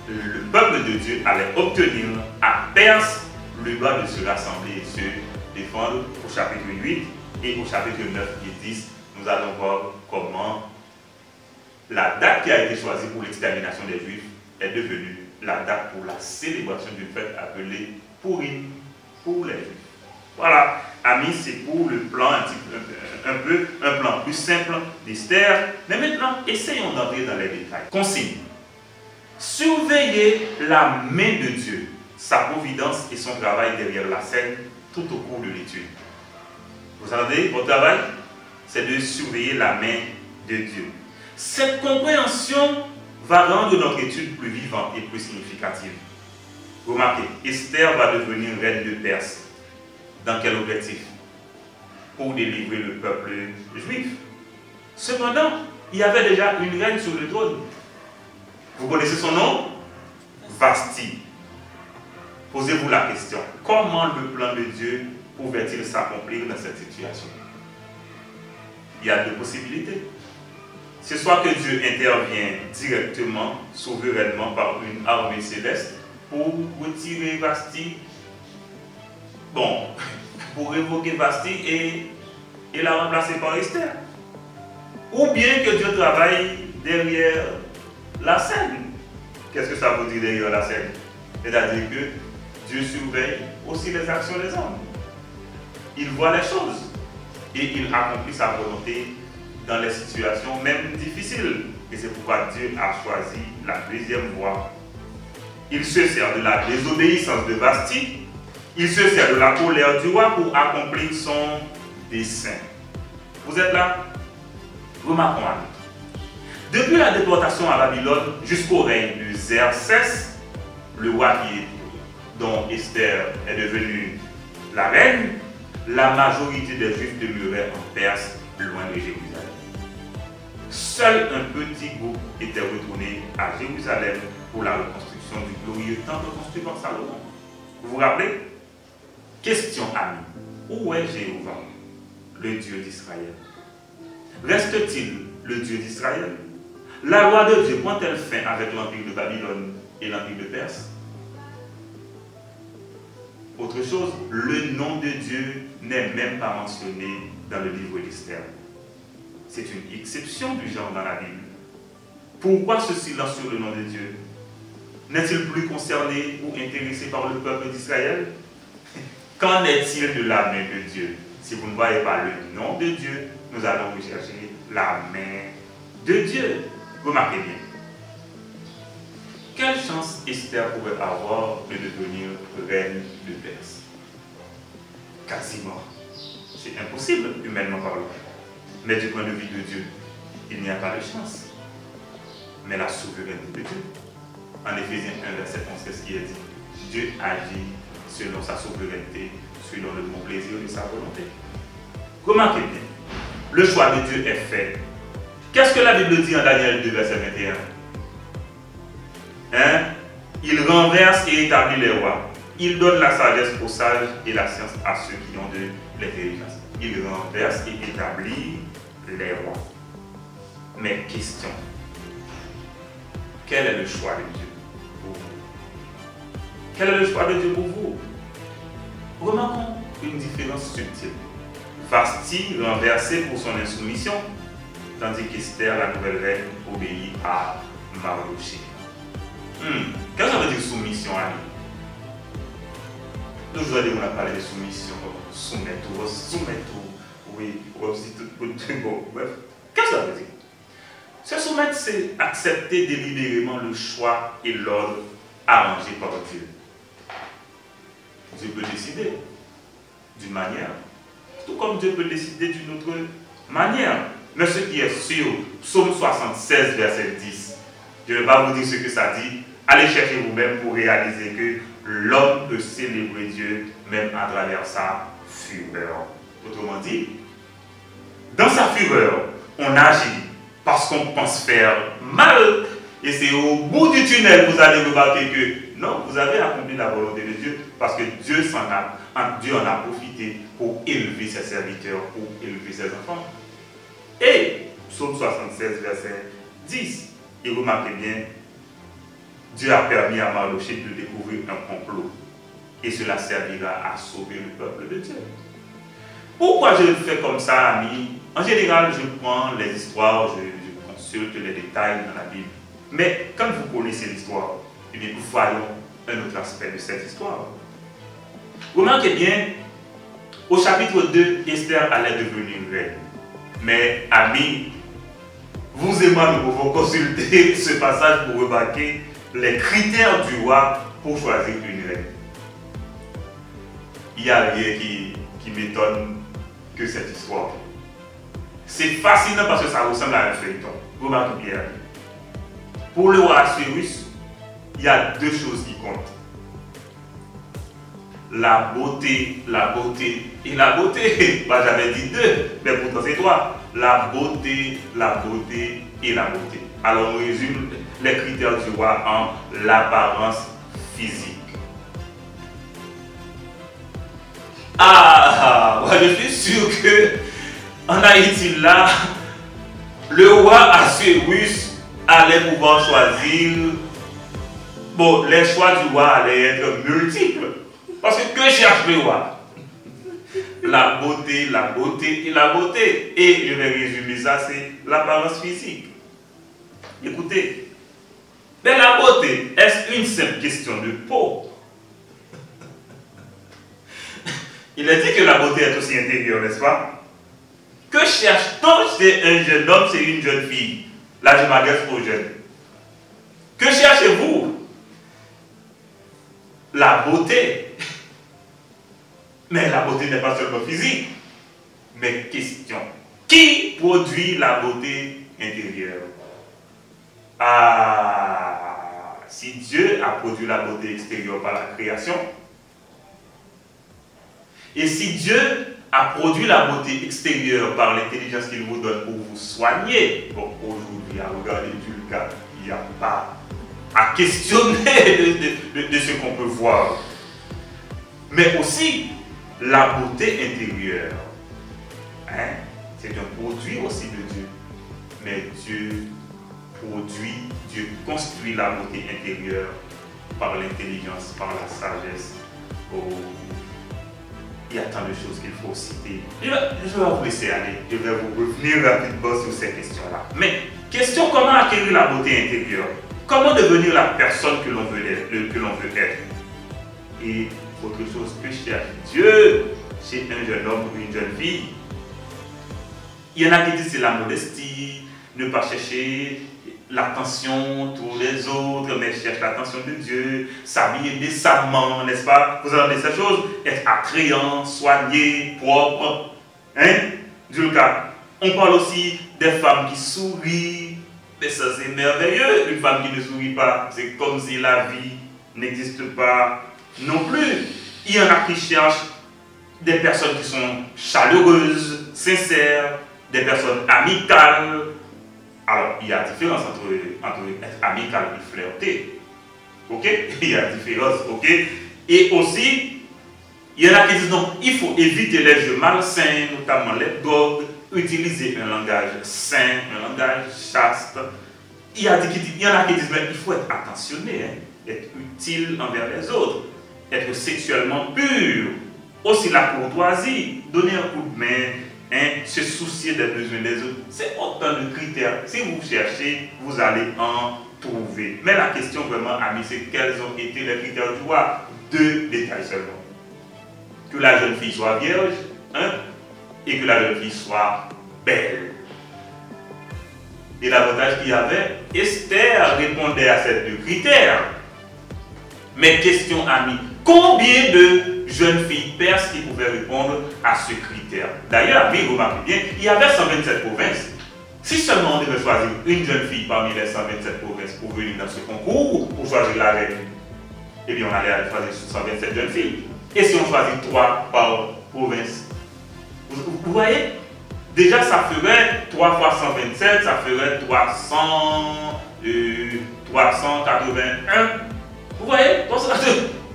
le peuple de Dieu allait obtenir à Perse le droit de se rassembler et se défendre au chapitre 8 et au chapitre 9 et 10. Nous allons voir comment la date qui a été choisie pour l'extermination des Juifs est devenue la date pour la célébration d'une fête appelée Purim pour les Juifs. Voilà, amis, c'est pour le plan un plan plus simple d'Esther. Mais maintenant, essayons d'entrer dans les détails. Consigne. Surveillez la main de Dieu, sa providence et son travail derrière la scène tout au cours de l'étude. Vous entendez, votre travail, c'est de surveiller la main de Dieu. Cette compréhension va rendre notre étude plus vivante et plus significative. Remarquez, Esther va devenir reine de Perse. Dans quel objectif? Pour délivrer le peuple juif. Cependant, il y avait déjà une reine sur le trône. Vous connaissez son nom? Vashti. Posez-vous la question, comment le plan de Dieu pouvait-il s'accomplir dans cette situation? Il y a deux possibilités. C'est soit que Dieu intervient directement, souverainement par une armée céleste pour retirer Vashti, bon, pour révoquer Vashti et la remplacer par Esther. Ou bien que Dieu travaille derrière la scène. Qu'est-ce que ça veut dire derrière la scène? C'est-à-dire que Dieu surveille aussi les actions des hommes. Il voit les choses et il accomplit sa volonté dans les situations même difficiles. Et c'est pourquoi Dieu a choisi la deuxième voie. Il se sert de la désobéissance de Vashti. Il se sert de la colère du roi pour accomplir son dessein. Vous êtes là? Remarquons. Depuis la déportation à Babylone jusqu'au règne de Xerxès, le roi dont Esther est devenue la reine, la majorité des Juifs demeuraient en Perse, loin de Jérusalem. Seul un petit groupe était retourné à Jérusalem pour la reconstruction du glorieux temple construit par Salomon. Vous vous rappelez? Question amie, où est Jéhovah, le Dieu d'Israël? Reste-t-il le Dieu d'Israël? La loi de Dieu prend-elle fin avec l'empire de Babylone et l'empire de Perse? Autre chose, le nom de Dieu n'est même pas mentionné dans le livre d'Esther. C'est une exception du genre dans la Bible. Pourquoi ce silence sur le nom de Dieu? N'est-il plus concerné ou intéressé par le peuple d'Israël? Qu'en est-il de la main de Dieu? Si vous ne voyez pas le nom de Dieu, nous allons rechercher la main de Dieu. Remarquez bien. Quelle chance Esther pouvait avoir de devenir reine de Perse? Quasiment. C'est impossible, humainement parlant. Mais du point de vue de Dieu, il n'y a pas de chance. Mais la souveraineté de Dieu. En Éphésiens 1, verset 11, qu'est-ce qui est dit? Dieu agit selon sa souveraineté, selon le bon plaisir de sa volonté. Remarquez bien, le choix de Dieu est fait. Qu'est-ce que la Bible dit en Daniel 2, verset 21? Il renverse et établit les rois. Il donne la sagesse aux sages et la science à ceux qui ont de l'intelligence. Il renverse et établit les rois. Mais question, quel est le choix de Dieu pour vous? Quel est le choix de Dieu pour vous? Remarquons une différence subtile. Vasti renversé pour son insoumission, tandis qu'Esther, la nouvelle reine, obéit à Mardochée. Qu'est-ce que ça veut dire soumission, ami? Aujourd'hui, on a parlé de soumission, soumettre, oui, aussi tout bon, bref. Qu'est-ce que ça veut dire? Se soumettre, c'est accepter délibérément le choix et l'ordre arrangé par Dieu. Dieu peut décider d'une manière, tout comme Dieu peut décider d'une autre manière. Mais ce qui est sûr, Psaume 76, verset 10, je ne vais pas vous dire ce que ça dit, allez chercher vous-même pour réaliser que l'homme peut célébrer Dieu même à travers sa fureur. Autrement dit, dans sa fureur, on agit parce qu'on pense faire mal. Et c'est au bout du tunnel que vous allez remarquer que non, vous avez accompli la volonté de Dieu parce que Dieu en a profité pour élever ses serviteurs, pour élever ses enfants. Et Psaume 76, verset 10, et remarquez bien, Dieu a permis à Mardochée de découvrir un complot. Et cela servira à sauver le peuple de Dieu. Pourquoi je le fais comme ça, amis? En général, je prends les histoires, je consulte les détails dans la Bible. Mais quand vous connaissez l'histoire, eh bien, nous voyons un autre aspect de cette histoire. Remarquez bien, au chapitre 2, Esther allait devenir reine. Mais, amis, vous et moi, nous pouvons consulter ce passage pour remarquer les critères du roi pour choisir une reine. Il n'y a rien qui m'étonne que cette histoire. C'est fascinant parce que ça ressemble à un feuilleton. Remarquez bien. Pour le roi Assuérus, il y a deux choses qui comptent. La beauté et la beauté. Bah, j'avais dit deux, mais pourtant c'est trois. La beauté et la beauté. Alors on résume les critères du roi en l'apparence physique. Moi je suis sûr que en Haïti là, le roi Assuérus allait pouvoir choisir. Bon, les choix du roi allaient être multiples. Parce que cherche le roi? La beauté et la beauté. Et je vais résumer ça, c'est l'apparence physique. Écoutez, mais la beauté, est-ce une simple question de peau? Il est dit que la beauté est aussi intérieure, n'est-ce pas? Que cherche-t-on chez un jeune homme, chez une jeune fille? Là, je m'adresse aux jeunes. Que cherchez-vous? La beauté. Mais la beauté n'est pas seulement physique. Mais question, qui produit la beauté intérieure? Si Dieu a produit la beauté extérieure par la création, et si Dieu a produit la beauté extérieure par l'intelligence qu'il vous donne pour vous soigner, bon, aujourd'hui, à regarder tout le cas, il n'y a pas à questionner de ce qu'on peut voir. Mais aussi, la beauté intérieure, c'est un produit aussi de Dieu. Mais Dieu produit, Dieu construit la beauté intérieure par l'intelligence, par la sagesse. Il y a tant de choses qu'il faut citer. Je vais vous laisser aller. Je vais vous revenir rapidement sur ces questions-là. Mais, question, comment acquérir la beauté intérieure? Comment devenir la personne que l'on veut être? Et autre chose que cherche Dieu chez un jeune homme ou une jeune fille. Il y en a qui disent c'est la modestie, ne pas chercher l'attention tous les autres, mais cherche l'attention de Dieu, s'habiller décemment, n'est-ce pas? Vous entendez ces choses? Être attrayant, soigné, propre. Du cas. On parle aussi des femmes qui sourient. Mais ça c'est merveilleux. Une femme qui ne sourit pas, c'est comme si la vie n'existe pas non plus. Il y en a qui cherchent des personnes qui sont chaleureuses, sincères, des personnes amicales. Alors, il y a différence entre être amical et flirter. Ok? Il y a différence, ok? Et aussi, il y en a qui disent non, il faut éviter les jeux malsains, notamment les drogues, utiliser un langage sain, un langage chaste. Il y en a qui disent mais il faut être attentionné, hein, être utile envers les autres, être sexuellement pur. Aussi la courtoisie, donner un coup de main, hein, se soucier des besoins des autres. C'est autant de critères. Si vous cherchez, vous allez en trouver. Mais la question vraiment, amis, c'est quels ont été les critères du roi? 2 détails seulement. Que la jeune fille soit vierge, hein, et que la jeune fille soit belle. Et l'avantage qu'il y avait, Esther répondait à ces 2 critères. Mais question, amis, combien de jeunes filles perses qui pouvaient répondre à ce critère? D'ailleurs, oui, vous remarquez bien, il y avait 127 provinces. Si seulement on devait choisir une jeune fille parmi les 127 provinces pour venir dans ce concours, pour choisir la reine, eh bien on allait choisir 127 jeunes filles. Et si on choisit 3 par province, vous voyez, déjà ça ferait 3 fois 127, ça ferait 381. Vous voyez,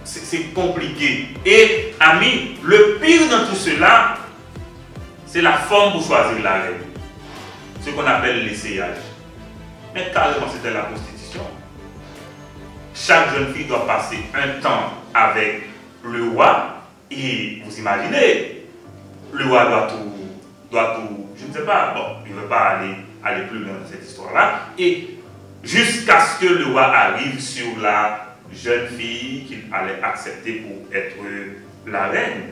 c'est compliqué. Et amis, le pire dans tout cela, c'est la forme pour choisir la reine. Ce qu'on appelle l'essayage. Mais carrément, c'était la constitution. Chaque jeune fille doit passer un temps avec le roi. Et vous imaginez, le roi doit tout, je ne sais pas, bon, il ne veut pas aller plus loin dans cette histoire-là. Et jusqu'à ce que le roi arrive sur la jeune fille qu'il allait accepter pour être la reine.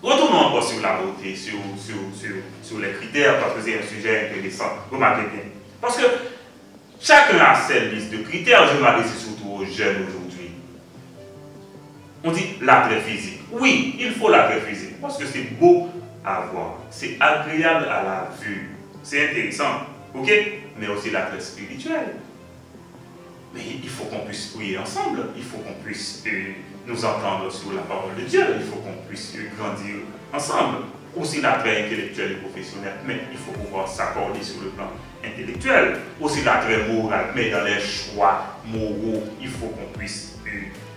Retournons encore sur la beauté, sur les critères, parce que c'est un sujet intéressant. Remarquez bien. Parce que chacun a ses listes de critères. Je m'adresse surtout aux jeunes aujourd'hui. On dit l'attrait physique. Oui, il faut l'attrait physique, parce que c'est beau à voir. C'est agréable à la vue. C'est intéressant. Ok? Mais aussi l'attrait spirituel. Mais il faut qu'on puisse prier ensemble, il faut qu'on puisse nous entendre sur la parole de Dieu, il faut qu'on puisse grandir ensemble. Aussi l'attrait intellectuel et professionnel, mais il faut pouvoir s'accorder sur le plan intellectuel. Aussi l'attrait moral, mais dans les choix moraux, il faut qu'on puisse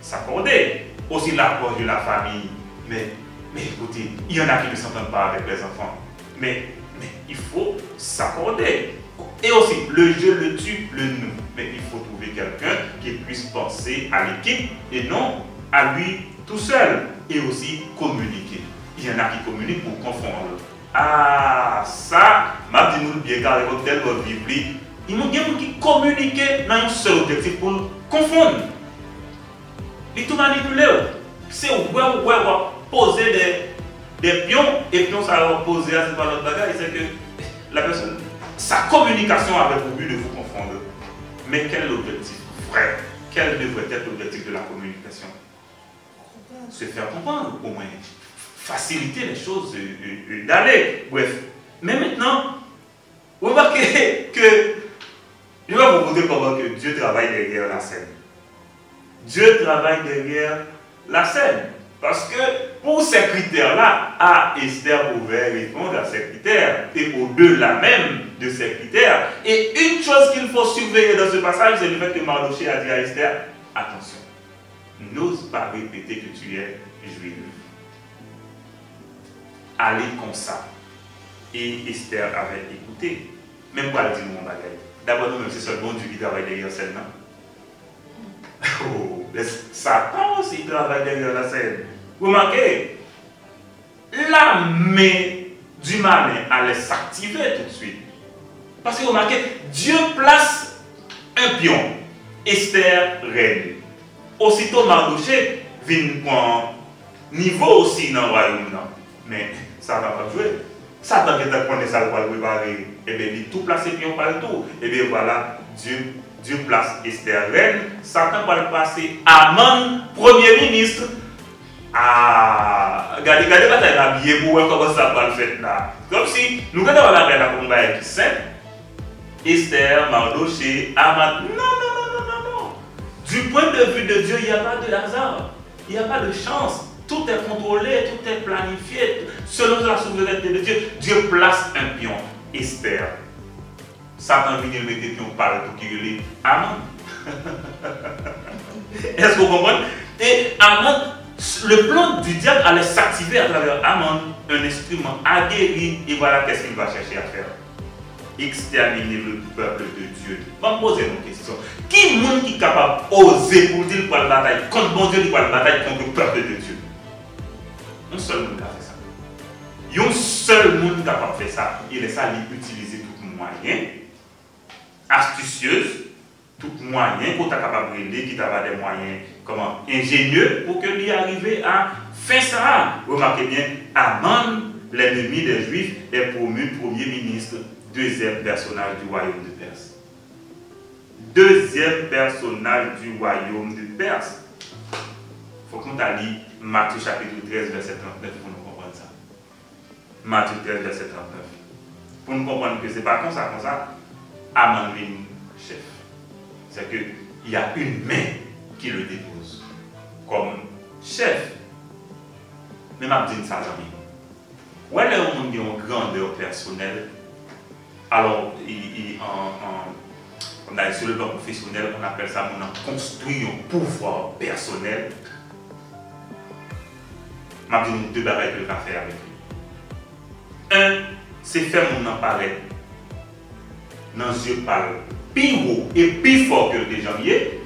s'accorder. Aussi l'approche de la famille, mais écoutez, il y en a qui ne s'entendent pas avec les enfants, mais il faut s'accorder. Et aussi, le je, le tu, le nous. Mais il faut trouver quelqu'un qui puisse penser à l'équipe et non à lui tout seul. Et aussi communiquer. Il y en a qui communiquent pour confondre. Ah, ça, m'a dit nous bien carré votre tel votre Bible. Il y a des gens qui communiquent dans un seul objectif pour confondre. Ils tout manipulé. C'est où poser des pions et pions ça va poser, c'est pas notre bagage, c'est que la personne. Sa communication avait pour but de vous confondre. Mais quel est l'objectif vrai? Quel devrait être l'objectif de la communication? Se faire comprendre, au moins. Faciliter les choses d'aller. Bref. Mais maintenant, remarquez que je vais vous montrer comment que Dieu travaille derrière la scène. Dieu travaille derrière la scène. Parce que pour ces critères-là, Esther pouvait répondre à ces critères et au-delà même de ces critères. Et une chose qu'il faut surveiller dans ce passage, c'est le fait que Mardochée a dit à Esther, attention, n'ose pas répéter que tu es juive. Allez comme ça. Et Esther avait écouté. Même pas le dire mon bagage. D'abord, nous-mêmes, c'est seulement Dieu qui travaille derrière celle, non? Oh, Satan aussi travaille derrière la scène. Vous remarquez, la main du malin allait s'activer tout de suite. Parce que vous remarquez, Dieu place un pion. Esther reine. Aussitôt Mardochée vient pour niveau aussi dans le royaume. Mais ça ne va pas jouer. Satan qui t'a connu ça pour le préparer. Et bien il tout placé pion partout. Et bien voilà, Dieu place Esther reine. Satan va le passer Aman, premier ministre. Ah, regardez quand il a habillé pour voir comment ça va le faire là. Comme si nous regardons la reine à combat qui saint. Esther, Mardochée, Aman. Non. Du point de vue de Dieu, il n'y a pas de hasard. Il n'y a pas de chance. Tout est contrôlé, tout est planifié. Selon la souveraineté de Dieu, Dieu place un pion. Esther. Satan vient mettre un pion par pour qu'il relève. Amen. Est-ce que vous comprenez? Et Amen, le plan du diable allait s'activer à travers Aman, un instrument aguerri. Et voilà qu'est-ce qu'il va chercher à faire. Exterminer le peuple de Dieu. On va me poser une question. Qui est capable d'oser pour dire pour la bataille contre bon Dieu, pour la bataille contre le peuple de Dieu? Un seul monde qui a fait ça. Il y a un seul monde qui a capable de faire ça. Il est ça, il utilise tout moyen astucieux, tout moyen pour être capable de brûler, qui a des moyens comment, ingénieux pour que lui arrive à faire ça. Remarquez bien, Aman, l'ennemi des Juifs, est promu premier ministre, deuxième personnage du royaume de Perse. Deuxième personnage du royaume de Perse. Il faut qu'on t'a lu Matthieu chapitre 13, verset 39 pour nous comprendre ça. Matthieu 13, verset 39. Pour nous comprendre que ce n'est pas comme ça, Aman est chef. C'est qu'il y a une main qui le dépose comme chef. Mais je dis ça, ami. Où est-ce qu'on a une grandeur personnelle? Alors, on a sur le plan professionnel, on appelle ça, on a construit un pouvoir personnel. Je vais vous deux bagages que je vais faire avec lui. Un, c'est faire mon apparaître dans les yeux par plus haut et plus fort que les gens y est.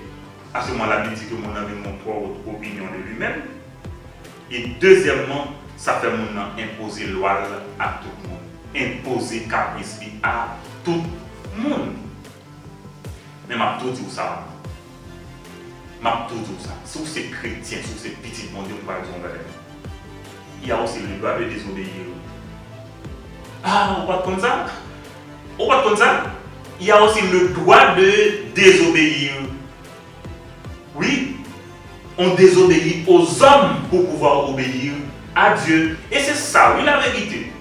À ce moment-là, il dit que mon ami mon propre opinion de lui-même. Et deuxièmement, ça fait mon imposer loi à tout le monde. Imposer caprice à tout le monde. Mais je vais tout dire ça. Je vais tout dire ça. Si vous êtes chrétien, si vous êtes petit, mon Dieu, vous allez dire il y a aussi le droit de désobéir. Ah, on va comme ça? On va comme ça? Il y a aussi le droit de désobéir. Oui, on désobéit aux hommes pour pouvoir obéir à Dieu. Et c'est ça, oui, la vérité.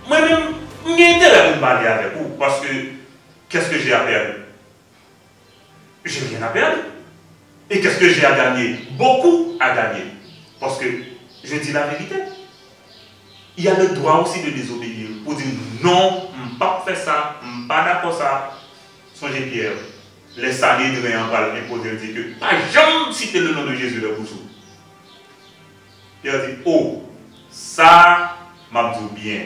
Moi-même, j'ai intérêt à me parler avec vous parce que qu'est-ce que j'ai à perdre? J'ai rien à perdre. Et qu'est-ce que j'ai à gagner? Beaucoup à gagner. Parce que je dis la vérité. Il y a le droit aussi de désobéir. Pour dire non, je ne peux pas faire ça, je ne suis pas d'accord ça. Songez Pierre. Les salés de rien va imposer dire que pas jamais citer le nom de Jésus de Boussou. Il a dit, oh, ça m'a dit bien.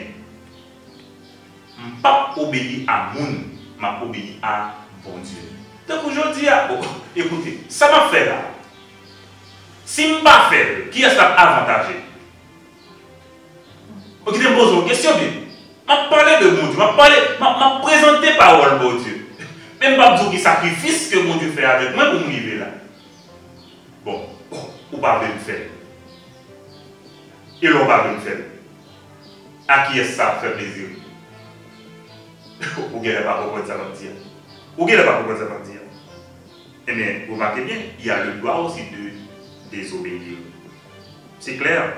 Je ne peux pas obéir à moun, je m'a obéir à bon Dieu. Donc aujourd'hui, oh, écoutez, ça m'a fait là. Si je ne pas faire, qui est-ce qui a avantagé? Vous me posez une question bien. Je parle de mon Dieu, je présenté parole de mon Dieu. Même pas dire qu'il sacrifice que mon Dieu fait avec moi pour m'arriver là. Bon, ou pas le faire. Et l'on va le faire. À qui est-ce que ça fait plaisir? Vous n'avez pas compris ça va dire. Vous n'avez pas compris ça va dire. Eh bien, vous remarquez bien, il y a le droit aussi de désobéir. C'est clair.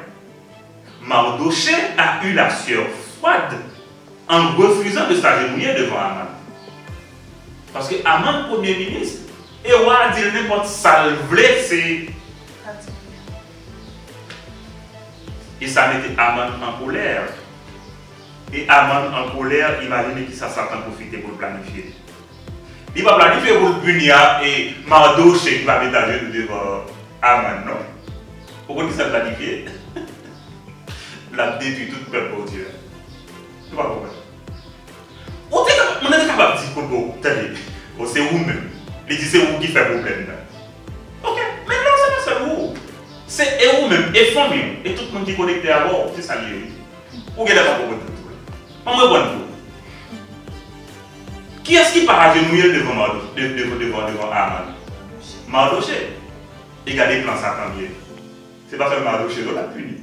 Mardoché a eu la sueur froide en refusant de s'agenouiller devant Aman. Parce que Aman, premier ministre, et on a dit n'importe salvé, c'est. Et ça mettait Aman en colère. Et Aman en colère, imaginez que ça Satan profiter pour le planifier. Il va planifier pour le punir et Mardoché qui va mettre à genoux devant Aman, non? Pourquoi il s'est planifié? La détruit tout le peuple pour Dieu. Tu vas comprendre. On est capable de dire que bon, c'est vous-même. Il dit c'est vous qui faites problème. Ok, mais non, c'est pas vous. C'est vous-même, et famille, et tout le monde qui est connecté à vous, c'est ça lié. Vous n'avez pas compris tout. On me voit vous. Qui est-ce qui part agenouiller devant Aman? Mardoché. Et regardez le plan Satan bien. C'est pas seulement Mardoché, la puni.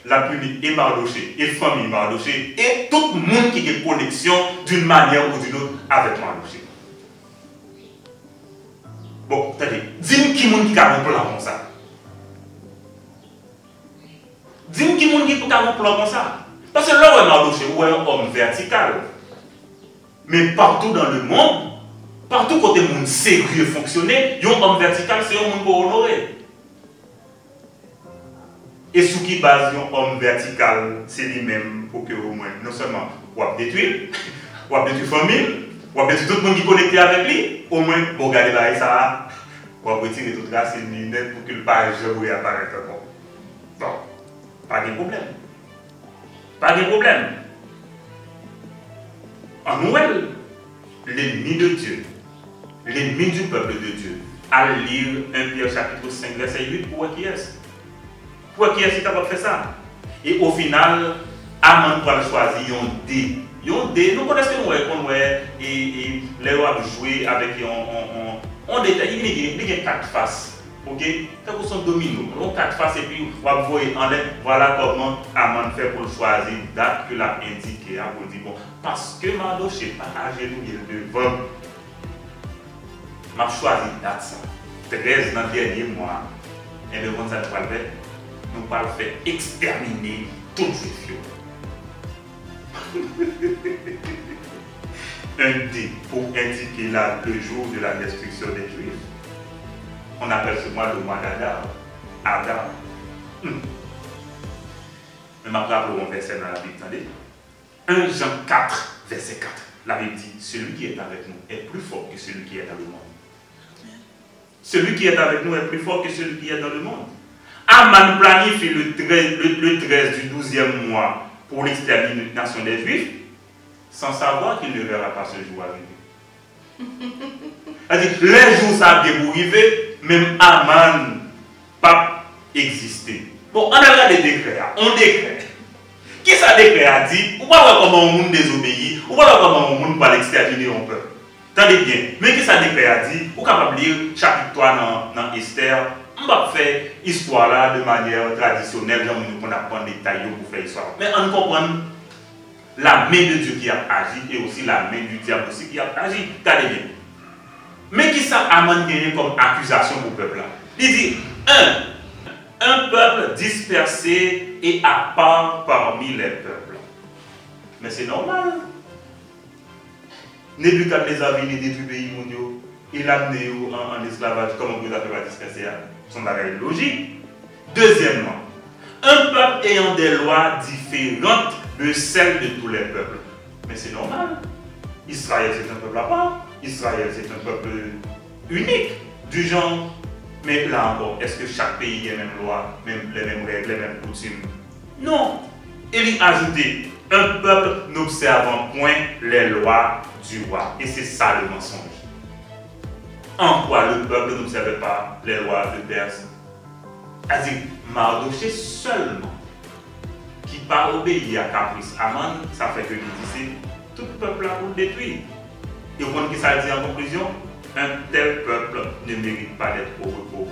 La puni et Mardoché, et famille Mardoché, et tout le monde qui a une connexion d'une manière ou d'une autre avec Mardoché. Bon, c'est-à-dire, dis-moi qui monde qui a un plan comme ça. Dis-moi qui monde qui a un plan comme ça. Parce que là où Mardoché, où est un homme vertical. Mais partout dans le monde, Partout côté monde sérieux fonctionner, un homme vertical, c'est un monde pour honorer. Et sous qui base un homme vertical, c'est lui-même pour que au moins, non seulement, on va détruire, on va détruire la famille, on va détruire tout le monde qui est connecté avec lui, au moins, pour regarder ça, on va retirer toute la net pour que le page ne apparaisse encore. Bon, pas de problème. Pas de problème. En Noël, l'ennemi de Dieu, l'ennemi du peuple de Dieu, à lire 1 Pierre chapitre 5, verset 8, pour qui est-ce? Pour qui est-ce qui t'a fait ça? Et au final, Aman va choisir un dé. Un dé, nous connaissons qu'on et les rois jouer avec un détail, il y a 4 faces. Ok? C'est pour son domino. On a 4 faces et puis on va voir en l'air. Voilà comment Aman fait pour choisir date que l'a indiqué. Pour dire bon, parce que Mardochée je ne sais pas âgé de vendre. M'a choisi date ça. 13 dans le dernier mois. Et le monde ça nous va le faire. Nous va le faire exterminer tous ces fios. Un dé pour indiquer là le jour de la destruction des Juifs. On appelle ce mois le mois d'Adar. Adar. Mais ma rappelle un verset dans la Bible, attendez. 1 Jean 4, verset 4. La Bible dit, celui qui est avec nous est plus fort que celui qui est dans le monde. Celui qui est avec nous est plus fort que celui qui est dans le monde. Aman planifie le 13 du 12e mois pour l'extermination des Juifs, sans savoir qu'il ne verra pas ce jour arriver. C'est-à-dire, les jours ça a bien arrivé, même Aman pas existé. Bon, on a regardé des décrets. On décret. Qui ça décret a dit? Ou pas comment on monde désobéit, ou pas comment on monde pas l'exterminer un peuple. Tendez bien. Mais qui ça décret a dit? Ou capable de lire chapitre 3 dans Esther. On va faire l'histoire là de manière traditionnelle, genre on apprend des détails pour faire l'histoire. Mais on comprend la main de Dieu qui a agi et aussi la main du diable aussi qui a agi. Regardez bien. Mais qui ça Aman gagné comme accusation pour le peuple là? Il dit, un peuple dispersé et à part parmi les peuples. Mais c'est normal. Nebuchadnezzar vient détruire le pays mondial. Il a amené en esclavage. Comment vous avez pas dispersé? Son bagage logique. Deuxièmement, un peuple ayant des lois différentes de celles de tous les peuples. Mais c'est normal. Israël, c'est un peuple à part. Israël, c'est un peuple unique, du genre. Mais là encore, est-ce que chaque pays a les mêmes lois, les mêmes règles, les mêmes coutumes? Non. Il a ajouté, un peuple n'observant point les lois du roi. Et c'est ça le mensonge. En quoi le peuple n'observait pas les lois de Perse? C'est-à-dire, Mardochée seulement, qui pas obéi à caprice Aman, ça fait que il dit tout le peuple là pour le détruire. Et vous comprenez qui ça dit en conclusion? Un tel peuple ne mérite pas d'être au repos.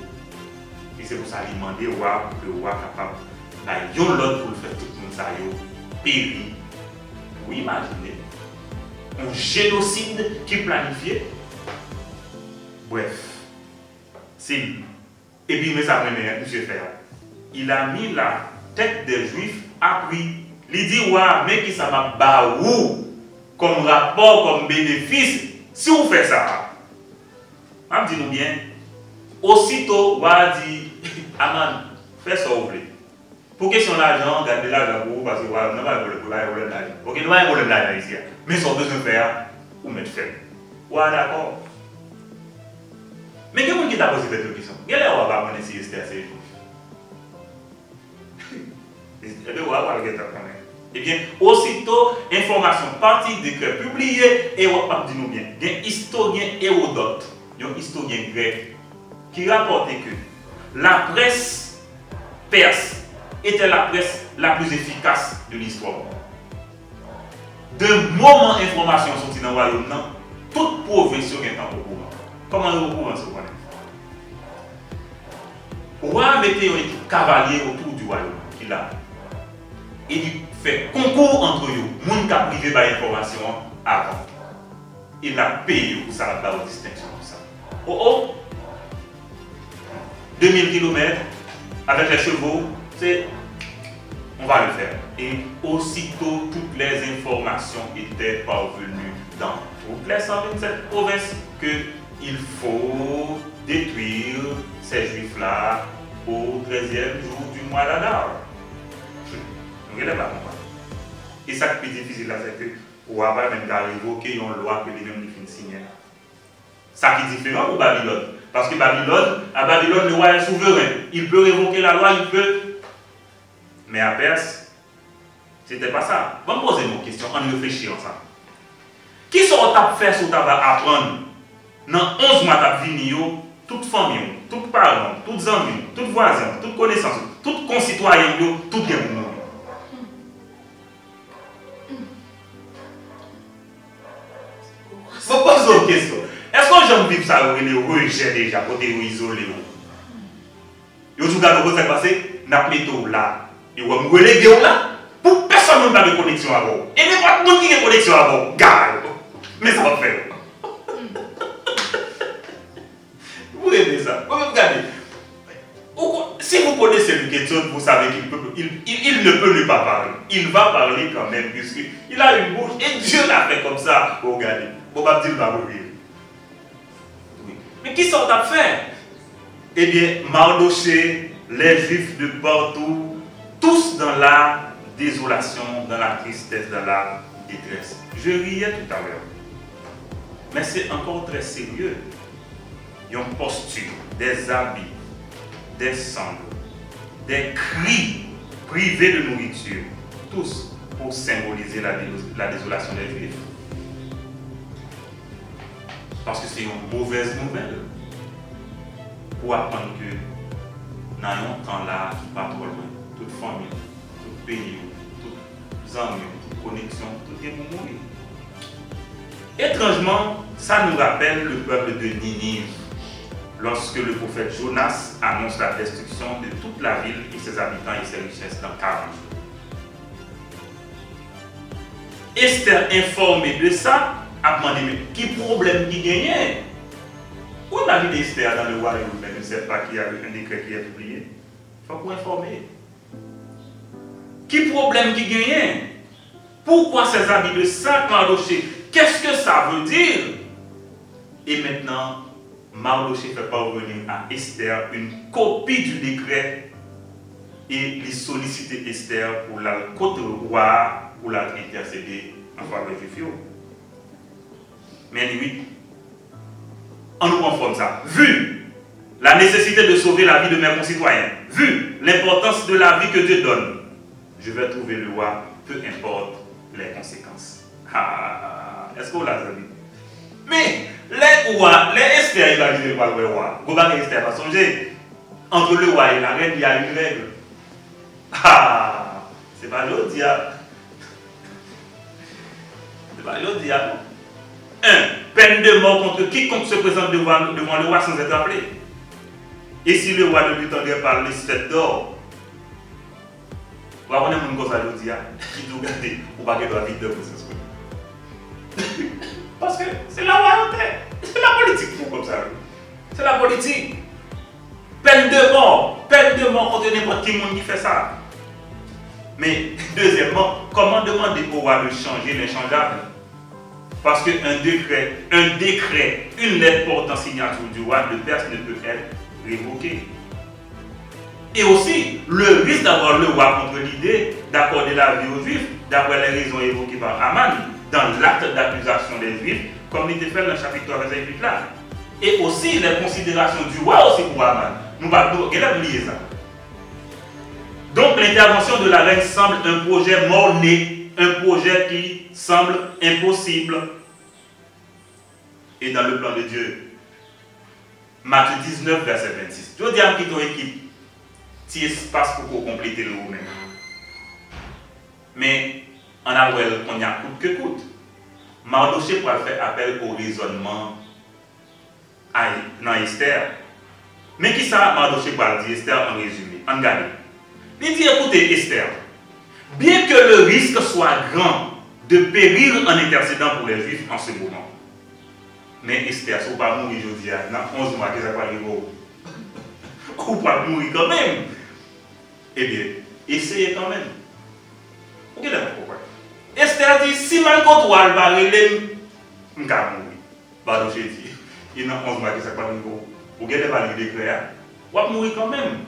Et c'est pour ça qu'il demande au roi pour que le roi capable d'ailleurs l'autre pour le faire tout le monde ça péri. Vous imaginez un génocide qui est planifié. Bref, c'est lui. Et puis, mais ça, M. Fer, il a mis la tête des Juifs à prix. Il dit, ouais, mais qui ça m'a baou comme rapport, comme bénéfice, si vous faites ça. Je dis nous bien, aussitôt, on dit, Aman, fais ça vous voulez. Pour question d'argent, gardez l'argent pour vous, parce que nous n'avons pas de problème d'argent. Ok, nous n'avons pas de problème d'argent ici. Mais si on besoin de faire, ou mettre fait. Ouais, d'accord. Mais quelqu'un qui t'a posé cette question, quelle est la va connaître si Esther c'est Eh bien, aussitôt, information partie décret publié, et on va dire nous bien, il y a un historien Hérodote, un historien grec, qui rapportait que la presse perse était la presse la plus efficace de l'histoire. De moment information sortie dans le royaume, toute province est au courant. Comment est au courant ce qu'on est? Roi mettait un cavalier autour du royaume qu'il a. Et il fait concours entre eux. Moun qui a privé par information avant. Il a payé pour ça, la distinction pour ça. Oh, 2000 km avec les chevaux, c'est. On va le faire. Et aussitôt, toutes les informations étaient parvenues dans toutes les 127 provinces qu'il faut détruire ces juifs-là au 13e jour du mois d'Adar. Nous ne pas comprendre. Et ça qui est plus difficile là, c'est que pour avoir même révoquer une loi que les mêmes finissent signer. Ça qui est différent pour Babylone. Parce que à Babylone, le roi est souverain. Il peut révoquer la loi, il peut. Mais à Perse, c'était pas ça. Bon, posez une question, on réfléchit ensemble. Qui sont à faire ce que tu vas apprendre dans 11 mois de vie, toute famille, tous parents, tous amis, tous voisins, toutes connaissances, tous concitoyens, tout bien pour nous. Je pose une question. Est-ce que j'aime vivre ça ou les rejet déjà, côté isolé? Yo tout gars de ça passé, n'a mis tout là. Yo va me reléguer là pour personne n'a de connexion avant. Et même pas tout qui a connexion avant. Gars. Mais ça va faire. Vous aimez ça? Vous regardez. Si vous connaissez le Ketson, vous savez qu'il ne peut ne pas parler. Il va parler quand même, puisqu'il a une bouche et Dieu l'a fait comme ça. Regardez. Bon, va dire va mourir. Mais qui sont à faire? Eh bien, Mardoché, les Juifs de partout, tous dans la désolation, dans la tristesse, dans la détresse. Je riais tout à l'heure. Mais c'est encore très sérieux. Ils ont posture, des habits, des sangles, des cris privés de nourriture, tous pour symboliser la désolation des Juifs. Parce que c'est une mauvaise nouvelle pour apprendre que dans un temps là, qui pas trop loin, toute famille, tout pays, tous amis, toute connexion, tout est pour mourir. Étrangement, ça nous rappelle le peuple de Ninive, lorsque le prophète Jonas annonce la destruction de toute la ville et ses habitants et ses richesses dans 40 jours. Esther, informée de ça, a demandé, mais qui problème qui gagnait? Où on a vu d'Esther dans le royaume, mais je ne sais pas qui a eu un décret qui est publié. Il faut pour informer. Qui problème qui gagnait? Pourquoi ces habits de sac Mardoché? Qu'est-ce que ça veut dire? Et maintenant, Mardoché fait parvenir à Esther une copie du décret et il sollicite Esther pour la côte roi pour la intercéder en faveur du Juif. Mais oui, on nous conforme ça. Vu la nécessité de sauver la vie de mes concitoyens, vu l'importance de la vie que Dieu donne, je vais trouver le roi, peu importe les conséquences. Ah, est-ce que vous l'avez vu? Mais les rois, les Esther, il a dit le roi. Vous voyez Esther va songer. Entre le roi et la reine, il y a une règle. Ah, c'est pas le diable. C'est pas le diable. 1. Peine de mort contre quiconque se présente devant le roi sans être appelé. Et si le roi ne lui tendrait pas les 7 d'or, vous voyez mon cause à l'audia qui doit garder ou pas qu'il doit vite de vous. Parce que c'est la royauté. C'est la politique qui est comme ça. C'est la politique. Peine de mort contre n'importe qui monde qui fait ça. Mais deuxièmement, comment demander au roi de changer l'inchangeable? Parce qu'un décret, une lettre portant signature du roi de Perse ne peut être révoqué. Et aussi, le risque d'avoir le roi contre l'idée d'accorder la vie aux Juifs, d'après les raisons évoquées par Aman, dans l'acte d'accusation des Juifs, comme il était fait dans le chapitre 3, verset 8 là. Et aussi les considérations du roi aussi pour Aman. Nous allons oublier ça. Donc l'intervention de la reine semble un projet mort-né, un projet qui semble impossible. Et dans le plan de Dieu, Matthieu 19, verset 26. Je dis à qui ton équipe, si espace pour compléter le vous-même. Mais en Awel, on y a coûte que coûte. Mardoché pourra faire appel au raisonnement dans Esther. Mais qui ça, Mardoché pourra dire Esther en résumé? En regardez. Il dit écoutez, Esther, bien que le risque soit grand de périr en intercédant pour les Juifs en ce moment, mais Esther, si vous ne pouvez pas mourir aujourd'hui, dans 11 mois, que ça va arriver, vous ne pouvez pas mourir quand même. Eh bien, essayez quand même. Vous regardez pourquoi? Esther dit, si mal contre elle va relayer je vais mourir. Mardoché dit, il y a 11 mois qui s'est pas nouveau. Vous avez pas le décret, vous allez mourir quand même.